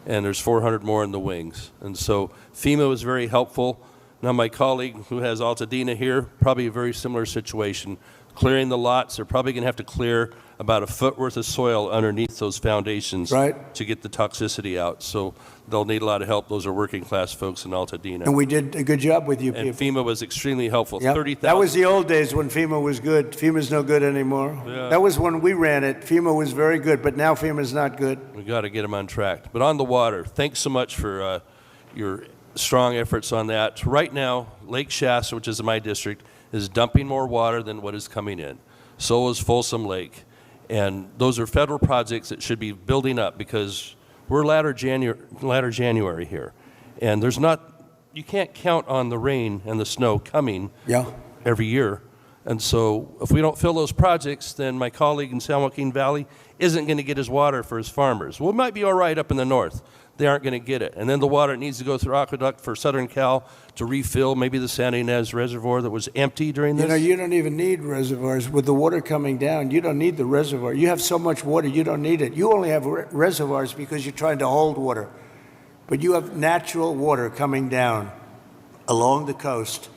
and there's 400 more in the wings. And so FEMA was very helpful. Now my colleague who has Altadena here, probably a very similar situation. Clearing the lots, they're probably going to have to clear about a foot worth of soil underneath those foundations to get the toxicity out. So they'll need a lot of help. Those are working class folks in Altadena. And we did a good job with you people. And FEMA was extremely helpful. Yep. 30,000. That was the old days when FEMA was good. FEMA's no good anymore. Yeah. That was when we ran it. FEMA was very good, but now FEMA's not good. We got to get them on track. But on the water, thanks so much for your strong efforts on that. Right now, Lake Shasta, which is in my district, is dumping more water than what is coming in. So is Folsom Lake. And those are federal projects that should be building up, because we're latter January here. And you can't count on the rain and the snow coming every year. And so if we don't fill those projects, then my colleague in San Joaquin Valley isn't going to get his water for his farmers. Well, it might be all right up in the north. They aren't going to get it. And then the water needs to go through aqueduct for Southern Cal to refill maybe the Santa Ynez Reservoir that was empty during this. You know, you don't even need reservoirs. With the water coming down, you don't need the reservoir. You have so much water, you don't need it. You only have reservoirs because you're trying to hold water. But you have natural water coming down along the coast.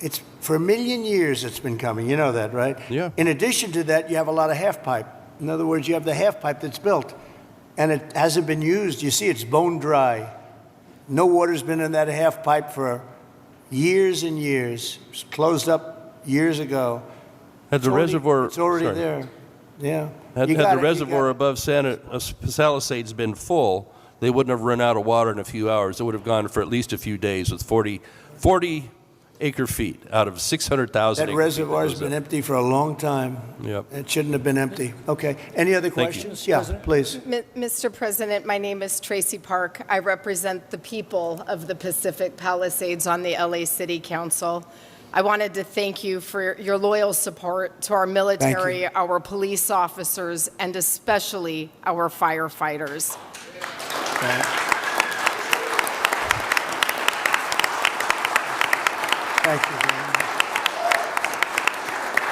It's for 1 million years it's been coming. You know that, right? Yeah. In addition to that, you have a lot of half pipe. In other words, you have the half pipe that's built, and it hasn't been used. You see, it's bone dry. No water's been in that half pipe for years and years. It was closed up years ago. Had the reservoir, it's already there. Yeah. Had the reservoir above Palisades been full, they wouldn't have run out of water in a few hours. It would have gone for at least a few days with 40 acre feet out of 600,000 That reservoir's been empty for a long time. Yep. It shouldn't have been empty. Okay. Any other questions? Yeah, please. Mr. President, my name is Tracy Park. I represent the people of the Pacific Palisades on the LA City Council. I wanted to thank you for your loyal support to our military, our police officers, and especially our firefighters. Thank you very much.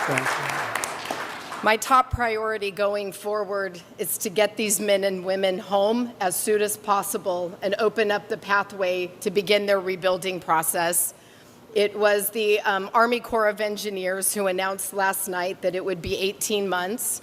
Thank you. My top priority going forward is to get these men and women home as soon as possible and open up the pathway to begin their rebuilding process. It was the Army Corps of Engineers who announced last night that it would be 18 months.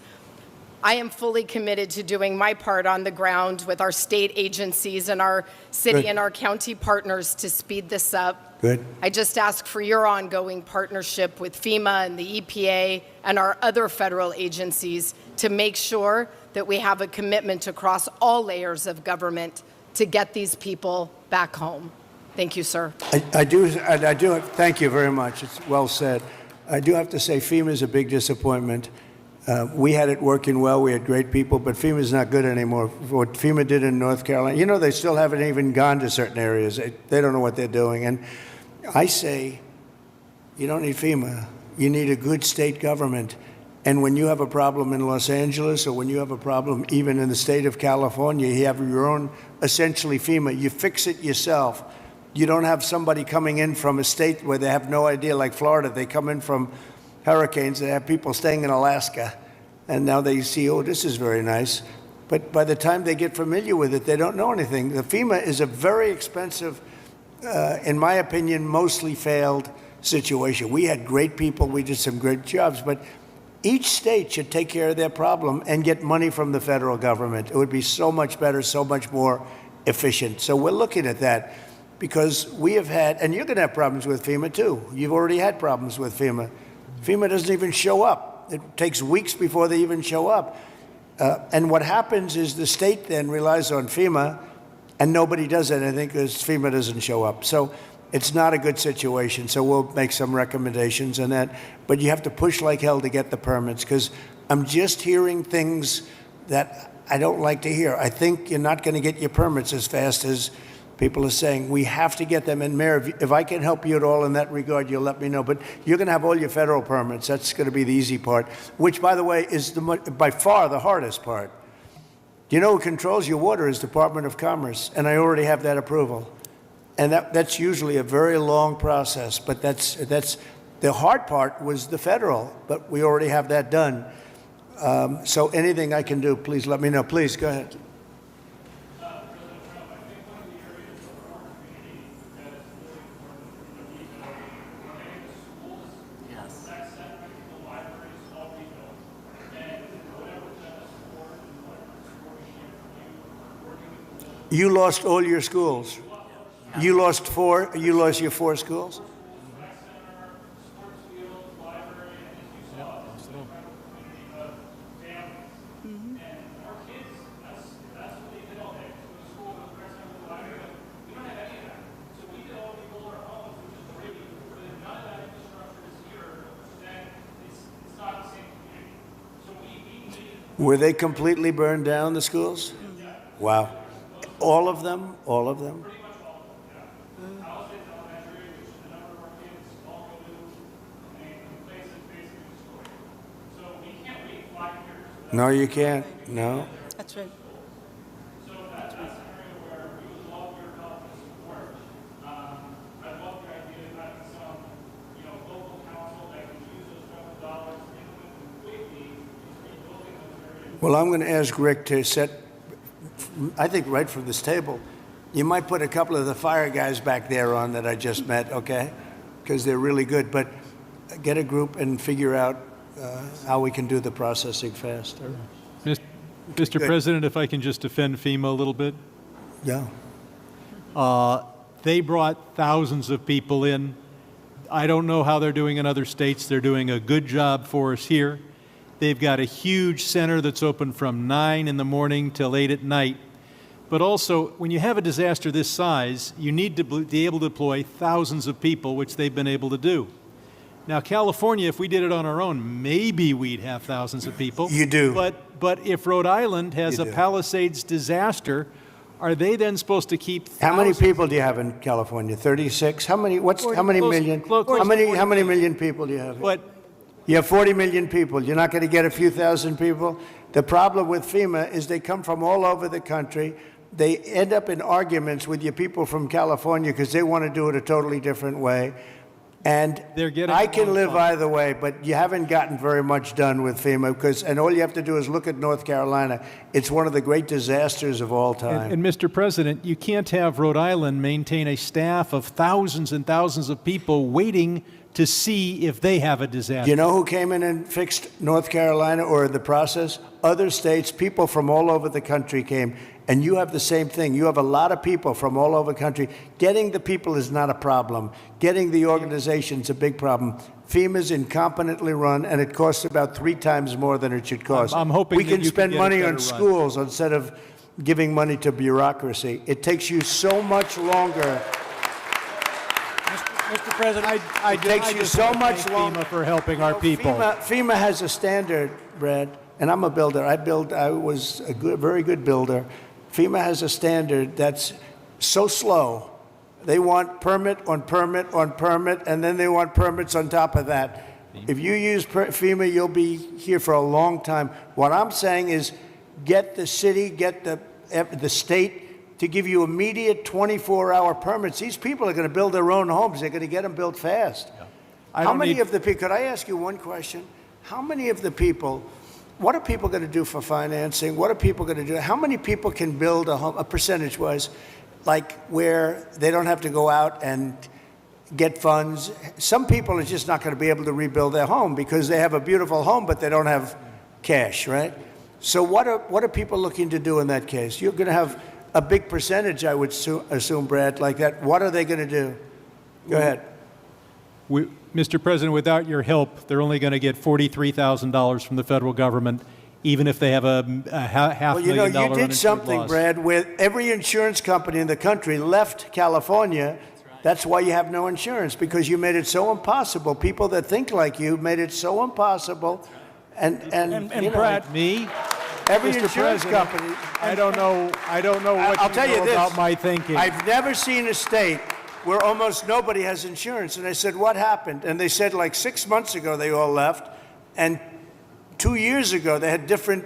I am fully committed to doing my part on the ground with our state agencies and our city Good. and our county partners to speed this up. Good. I just ask for your ongoing partnership with FEMA and the EPA and our other federal agencies to make sure that we have a commitment across all layers of government to get these people back home. Thank you, sir. I do, thank you very much. It's well said. I do have to say FEMA is a big disappointment. We had it working well. We had great people, but FEMA's not good anymore. What FEMA did in North Carolina, you know, they still haven't even gone to certain areas. They don't know what they're doing. And I say, you don't need FEMA. You need a good state government. And when you have a problem in Los Angeles, or when you have a problem even in the state of California, you have your own, essentially FEMA. You fix it yourself. You don't have somebody coming in from a state where they have no idea, like Florida. They come in from hurricanes. They have people staying in Alaska, and now they see, oh, this is very nice. But by the time they get familiar with it, they don't know anything. The FEMA is a very expensive, in my opinion, mostly failed situation. We had great people. We did some great jobs, but each state should take care of their problem and get money from the federal government. It would be so much better, so much more efficient. So we're looking at that, because we have had, and you're going to have problems with FEMA too. You've already had problems with FEMA. FEMA doesn't even show up. It takes weeks before they even show up. And what happens is the state then relies on FEMA, and nobody does anything because FEMA doesn't show up. So it's not a good situation. So we'll make some recommendations on that. But you have to push like hell to get the permits, because I'm just hearing things that I don't like to hear. I think you're not going to get your permits as fast as people are saying. We have to get them. And Mayor, if I can help you at all in that regard, you'll let me know. But you're going to have all your federal permits. That's going to be the easy part, which, by the way, is by far the hardest part. You know who controls your water is Department of Commerce, and I already have that approval. And that's usually a very long process, but that's the hard part was the federal, but we already have that done. So anything I can do, please let me know. Please, go ahead. You lost all your schools. You lost four. You lost your 4 schools. Were they completely burned down, the schools? Wow. All of them? All of them? No, you can't. No. That's right. Well, I'm going to ask Rick to set, I think right from this table, you might put a couple of the fire guys back there on that I just met, okay? Because they're really good. But get a group and figure out how we can do the processing faster. Mr. President, if I can just defend FEMA a little bit. Yeah. They brought thousands of people in. I don't know how they're doing in other states. They're doing a good job for us here. They've got a huge center that's open from 9 in the morning till 8 at night. But also, when you have a disaster this size, you need to be able to deploy thousands of people, which they've been able to do. Now, California, if we did it on our own, maybe we'd have thousands of people. You do. But if Rhode Island has a Palisades disaster, are they then supposed to keep thousands? How many people do you have in California? 36? How many? How many million? How many million people do you have? You have 40 million people. You're not going to get a few thousand people. The problem with FEMA is they come from all over the country. They end up in arguments with your people from California because they want to do it a totally different way. And I can live either way, but you haven't gotten very much done with FEMA and all you have to do is look at North Carolina. It's one of the great disasters of all time. And Mr. President, you can't have Rhode Island maintain a staff of thousands and thousands of people waiting to see if they have a disaster. You know who came in and fixed North Carolina or the process? Other states, people from all over the country came. And you have the same thing. You have a lot of people from all over the country. Getting the people is not a problem. Getting the organization's a big problem. FEMA's incompetently run, and it costs about 3 times more than it should cost. I'm hoping we that can you spend can get money a on better run. schools instead of giving money to bureaucracy. It takes you so much longer. Mr. President, It takes you so much longer. FEMA for helping our people. FEMA has a standard, Brad, and I'm a builder. I was a very good builder. FEMA has a standard that's so slow. They want permit on permit on permit, and then they want permits on top of that. If you use FEMA, you'll be here for a long time. What I'm saying is get the city, get the state to give you immediate 24-hour permits. These people are going to build their own homes. They're going to get them built fast. How many of the people, could I ask you one question? How many of the people, what are people going to do for financing? What are people going to do? How many people can build a home, percentage-wise, like where they don't have to go out and get funds? Some people are just not going to be able to rebuild their home because they have a beautiful home, but they don't have cash, right? So what are people looking to do in that case? You're going to have a big percentage, I would assume, Brad, like that. What are they going to do? Go ahead. Mr. President, without your help, they're only going to get $43,000 from the federal government, even if they have a half Well, million dollar you did uninsured something, loss. Brad, where every insurance company in the country left California. That's why you have no insurance, because you made it so impossible. People that think like you made it so impossible. And you know, Brad, Me? every Mr. insurance President, company. I don't know what I'll you tell know you this. about my thinking. I've never seen a state where almost nobody has insurance. And I said, what happened? And they said like 6 months ago they all left. And 2 years ago they had different,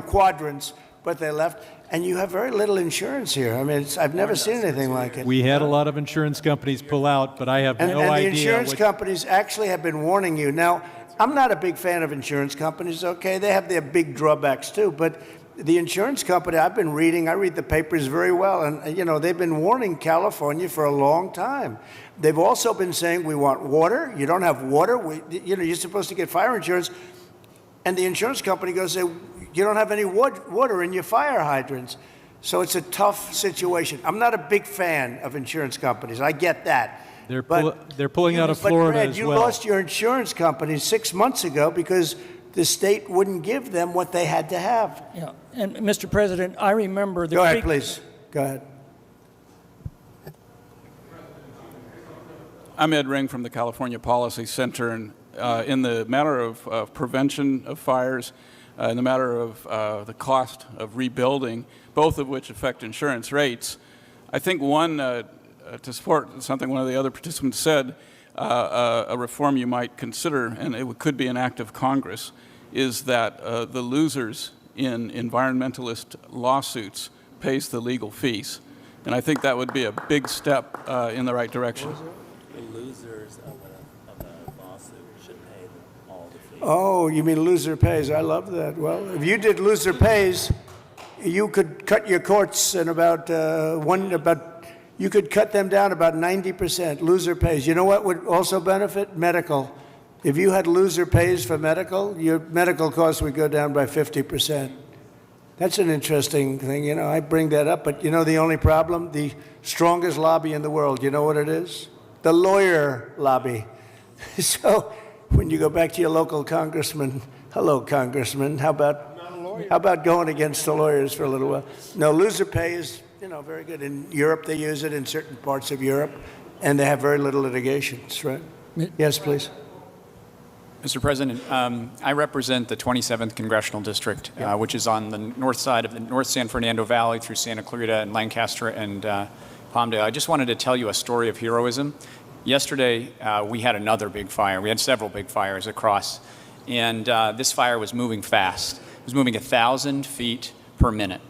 quadrants, but they left. And you have very little insurance here. I mean, I've never seen anything like it. We had a lot of insurance companies pull out, but I have no And idea. the insurance companies actually have been warning you. Now, I'm not a big fan of insurance companies, okay? They have their big drawbacks too, but the insurance company, I read the papers very well, and they've been warning California for a long time. They've also been saying, we want water. You don't have water. You're supposed to get fire insurance. And the insurance company goes, you don't have any water in your fire hydrants. So it's a tough situation. I'm not a big fan of insurance companies. I get that. They're pulling out of Florida Brad, as you well. lost your insurance company 6 months ago because the state wouldn't give them what they had to have. yeah, and Mr. President, I remember the Go ahead, creek- please. Go ahead. I'm Ed Ring from the California Policy Center, and in the matter of prevention of fires, in the matter of the cost of rebuilding, both of which affect insurance rates, I think one, to support something one of the other participants said, a reform you might consider, and it could be an act of Congress, is that the losers in environmentalist lawsuits pays the legal fees. And I think that would be a big step in the right direction. the losers of a lawsuit should pay all the fees. Oh, you mean loser pays. I love that. Well, if you did loser pays, you could cut your courts in you could cut them down about 90%. Loser pays. You know what would also benefit? Medical. If you had loser pays for medical, your medical costs would go down by 50%. That's an interesting thing. I bring that up, but the only problem? The strongest lobby in the world, you know what it is? The lawyer lobby. So when you go back to your local congressman, hello, congressman, how about going against the lawyers for a little while? No, loser pay is, very good. In Europe, they use it in certain parts of Europe, and they have very little litigations, right? Yes, please. Mr. President, I represent the 27th Congressional District, which is on the north side of the North San Fernando Valley through Santa Clarita and Lancaster and Palmdale. I just wanted to tell you a story of heroism. Yesterday, we had another big fire. We had several big fires across, and this fire was moving fast. It was moving 1,000 feet per minute.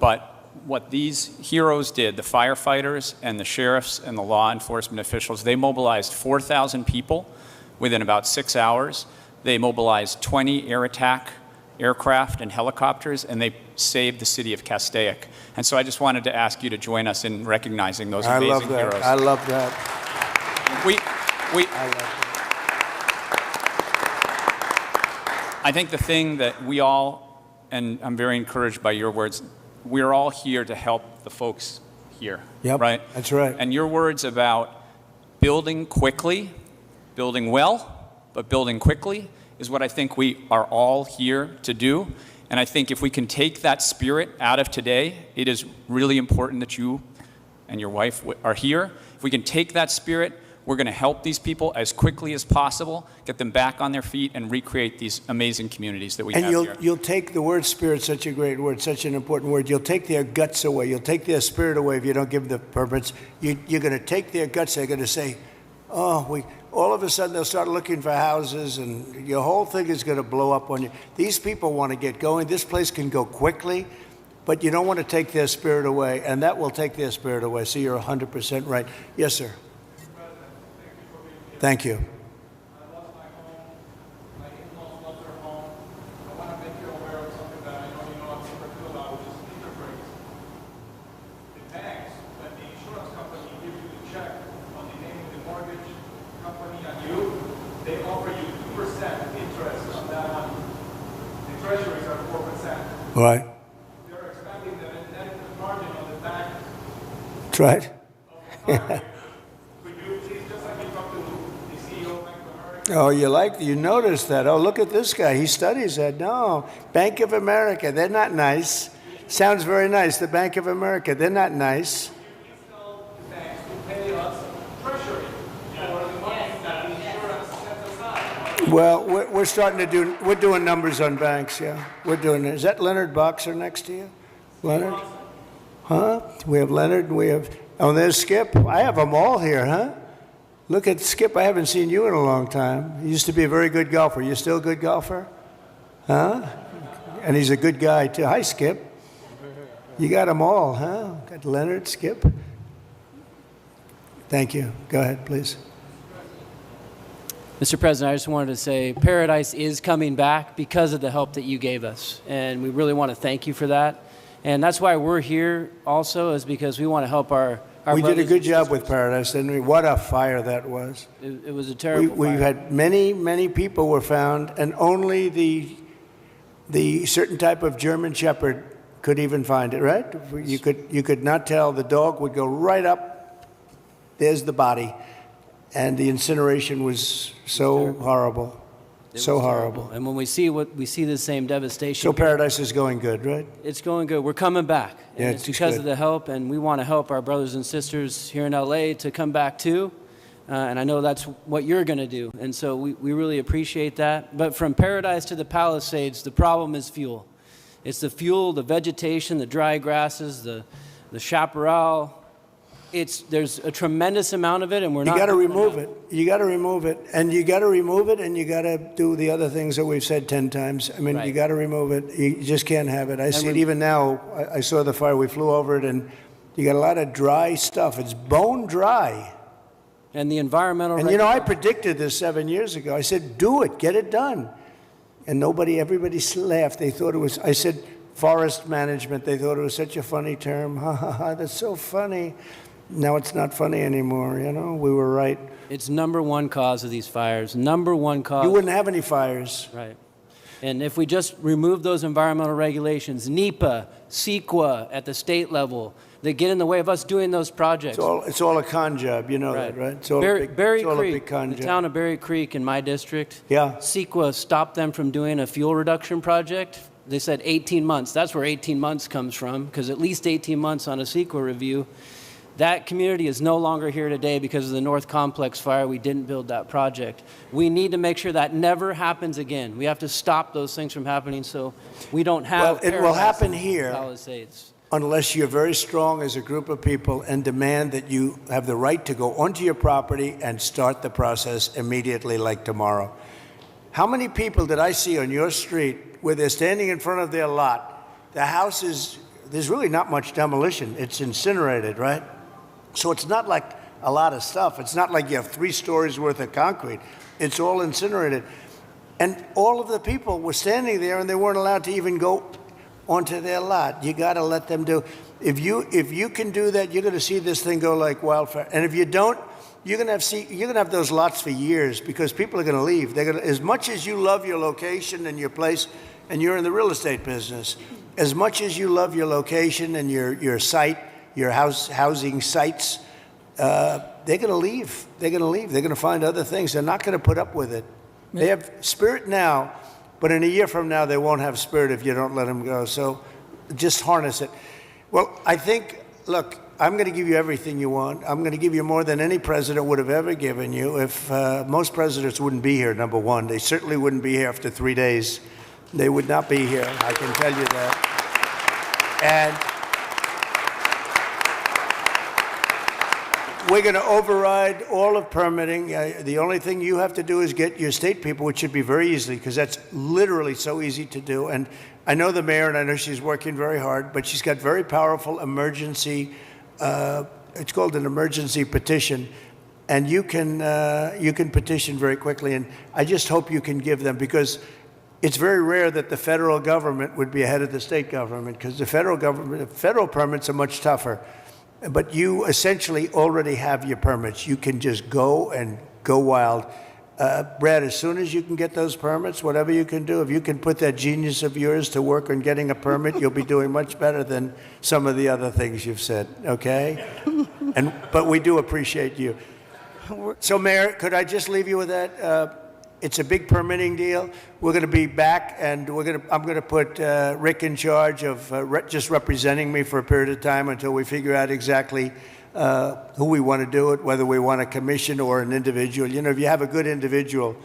But what these heroes did, the firefighters and the sheriffs and the law enforcement officials, they mobilized 4,000 people within about 6 hours. They mobilized 20 air attack aircraft and helicopters, and they saved the city of Castaic. And so I just wanted to ask you to join us in recognizing those amazing heroes. I love that. I think the thing that we all, and I'm very encouraged by your words, we're all here to help the folks here. Yep, right? that's right. And your words about building quickly, building well, but building quickly is what I think we are all here to do. And I think if we can take that spirit out of today, it is really important that you and your wife are here. If we can take that spirit, we're going to help these people as quickly as possible, get them back on their feet, and recreate these amazing communities that we have here. And you'll take the word spirit, such a great word, such an important word. You'll take their guts away. You'll take their spirit away if you don't give them the purpose. You're going to take their guts. They're going to say, all of a sudden they'll start looking for houses, and your whole thing is going to blow up on you. These people want to get going. This place can go quickly, but you don't want to take their spirit away, and that will take their spirit away. So you're 100% right. Yes, sir. Thank you. I lost my home. My in-laws lost their home. I want to make you aware of something that I know you know I'm super good about, which is interest rates. The banks, when the insurance company gives you the check on the name of the mortgage company and you, they offer you 2% interest on that money. The treasuries are 4%. Right. They're expecting the net margin on the back. That's right. Oh, you noticed that. Oh, look at this guy. He studies that. No, Bank of America, they're not nice. Sounds very nice. The Bank of America, they're not nice. Well, we're doing numbers on banks, yeah. We're doing it. Is that Leonard Boxer next to you? Leonard? Huh? We have Leonard, there's Skip. I have them all here, huh? Look at Skip. I haven't seen you in a long time. He used to be a very good golfer. You still a good golfer? Huh? And he's a good guy, too. Hi, Skip. You got them all, huh? Got Leonard, Skip. Thank you. Go ahead, please. Mr. President, I just wanted to say Paradise is coming back because of the help that you gave us. And we really want to thank you for that. And that's why we're here also, is because we want to help our we did a good job with Paradise, didn't we? What a fire that was. It was a terrible We've fire. had many people were found, and only the certain type of German Shepherd could even find it, right? You could not tell. The dog would go right up. There's the body. And the incineration was so horrible. So horrible. And when we see the same devastation. So Paradise is going good, right? It's going good. We're coming back. Yeah, And it's because of the help, and we want to help our brothers and sisters here in LA to come back too. And I know that's what you're going to do. And so we really appreciate that. But from Paradise to the Palisades, the problem is fuel. It's the fuel, the vegetation, the dry grasses, the chaparral. There's a tremendous amount of it, and we're not. You got to remove it. You got to remove it, and you got to remove it, and you got to do the other things that we've said 10 times. I mean, Right. you got to remove it. You just can't have it. I see it even now. I saw the fire. We flew over it, and you got a lot of dry stuff. It's bone dry. And the environmental. And I predicted this 7 years ago. I said, do it, get it done. And everybody laughed. They thought it was. I said, forest management. They thought it was such a funny term. Ha ha ha. That's so funny. Now it's not funny anymore, we were right. It's number one cause of these fires. Number one cause. You wouldn't have any fires. Right. And if we just remove those environmental regulations, NEPA, CEQA at the state level, they get in the way of us doing those projects. It's all a con job, that, right? It's all Berry a big Creek, con the job. town of Berry Creek in my district, Yeah. CEQA stopped them from doing a fuel reduction project. They said 18 months. That's where 18 months comes from, because at least 18 months on a CEQA review. That community is no longer here today because of the North Complex fire. We didn't build that project. We need to make sure that never happens again. We have to stop those things from happening so we don't have. Well, it will happen here Palisades. unless you're very strong as a group of people and demand that you have the right to go onto your property and start the process immediately, like tomorrow. How many people did I see on your street where they're standing in front of their lot? The house there's really not much demolition. It's incinerated, right? So it's not like a lot of stuff. It's not like you have 3 stories worth of concrete. It's all incinerated. And all of the people were standing there and they weren't allowed to even go onto their lot. You got to let them do. If you can do that, you're going to see this thing go like wildfire. And if you don't, you're going to have those lots for years because people are going to leave. They're going to, as much as you love your location and your place, and you're in the real estate business, as much as you love your location and your site, your housing sites, they're going to leave. They're going to leave. They're going to find other things. They're not going to put up with it. They have spirit now, but in a year from now, they won't have spirit if you don't let them go. So just harness it. Well, I think, look, I'm going to give you everything you want. I'm going to give you more than any president would have ever given you. If most presidents wouldn't be here, number one. They certainly wouldn't be here after 3 days. They would not be here, I can tell you that. And we're going to override all of permitting. The only thing you have to do is get your state people, which should be very easy, because that's literally so easy to do. And I know the mayor, and I know she's working very hard, but she's got very powerful emergency, it's called an emergency petition. And you can petition very quickly. And I just hope you can give them, because it's very rare that the federal government would be ahead of the state government, because the federal permits are much tougher. But you essentially already have your permits. You can just go and go wild. Brad, as soon as you can get those permits, whatever you can do, if you can put that genius of yours to work on getting a permit, you'll be doing much better than some of the other things you've said, okay? But we do appreciate you. So, Mayor, could I just leave you with that? It's a big permitting deal. We're going to be back, and I'm going to put Rick in charge of just representing me for a period of time until we figure out exactly who we want to do it, whether we want a commission or an individual. You know, if you have a good individual,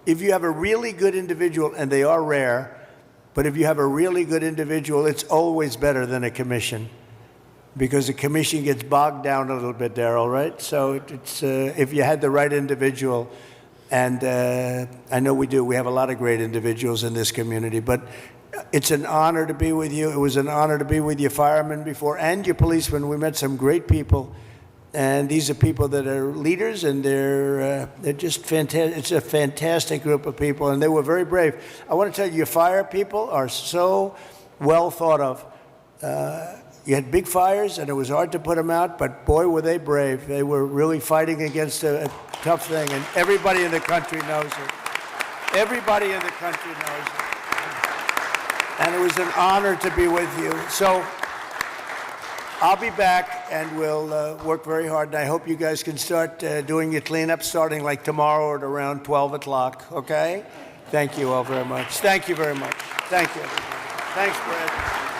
if you have a really good individual, and they are rare, but if you have a really good individual, it's always better than a commission, because a commission gets bogged down a little bit, Darrell, right? So it's if you had the right individual. And I know we do. We have a lot of great individuals in this community. But it's an honor to be with you. It was an honor to be with your firemen before and your policemen. We met some great people. And these are people that are leaders, and they're just fantastic. It's a fantastic group of people, and they were very brave. I want to tell you, your fire people are so well thought of. You had big fires, and it was hard to put them out, but boy, were they brave. They were really fighting against a tough thing, and everybody in the country knows it. Everybody in the country knows it. And it was an honor to be with you. So I'll be back, and we'll work very hard, and I hope you guys can start doing your cleanup starting like tomorrow at around 12 o'clock, okay? Thank you all very much. Thank you very much. Thank you. Thanks, Brad.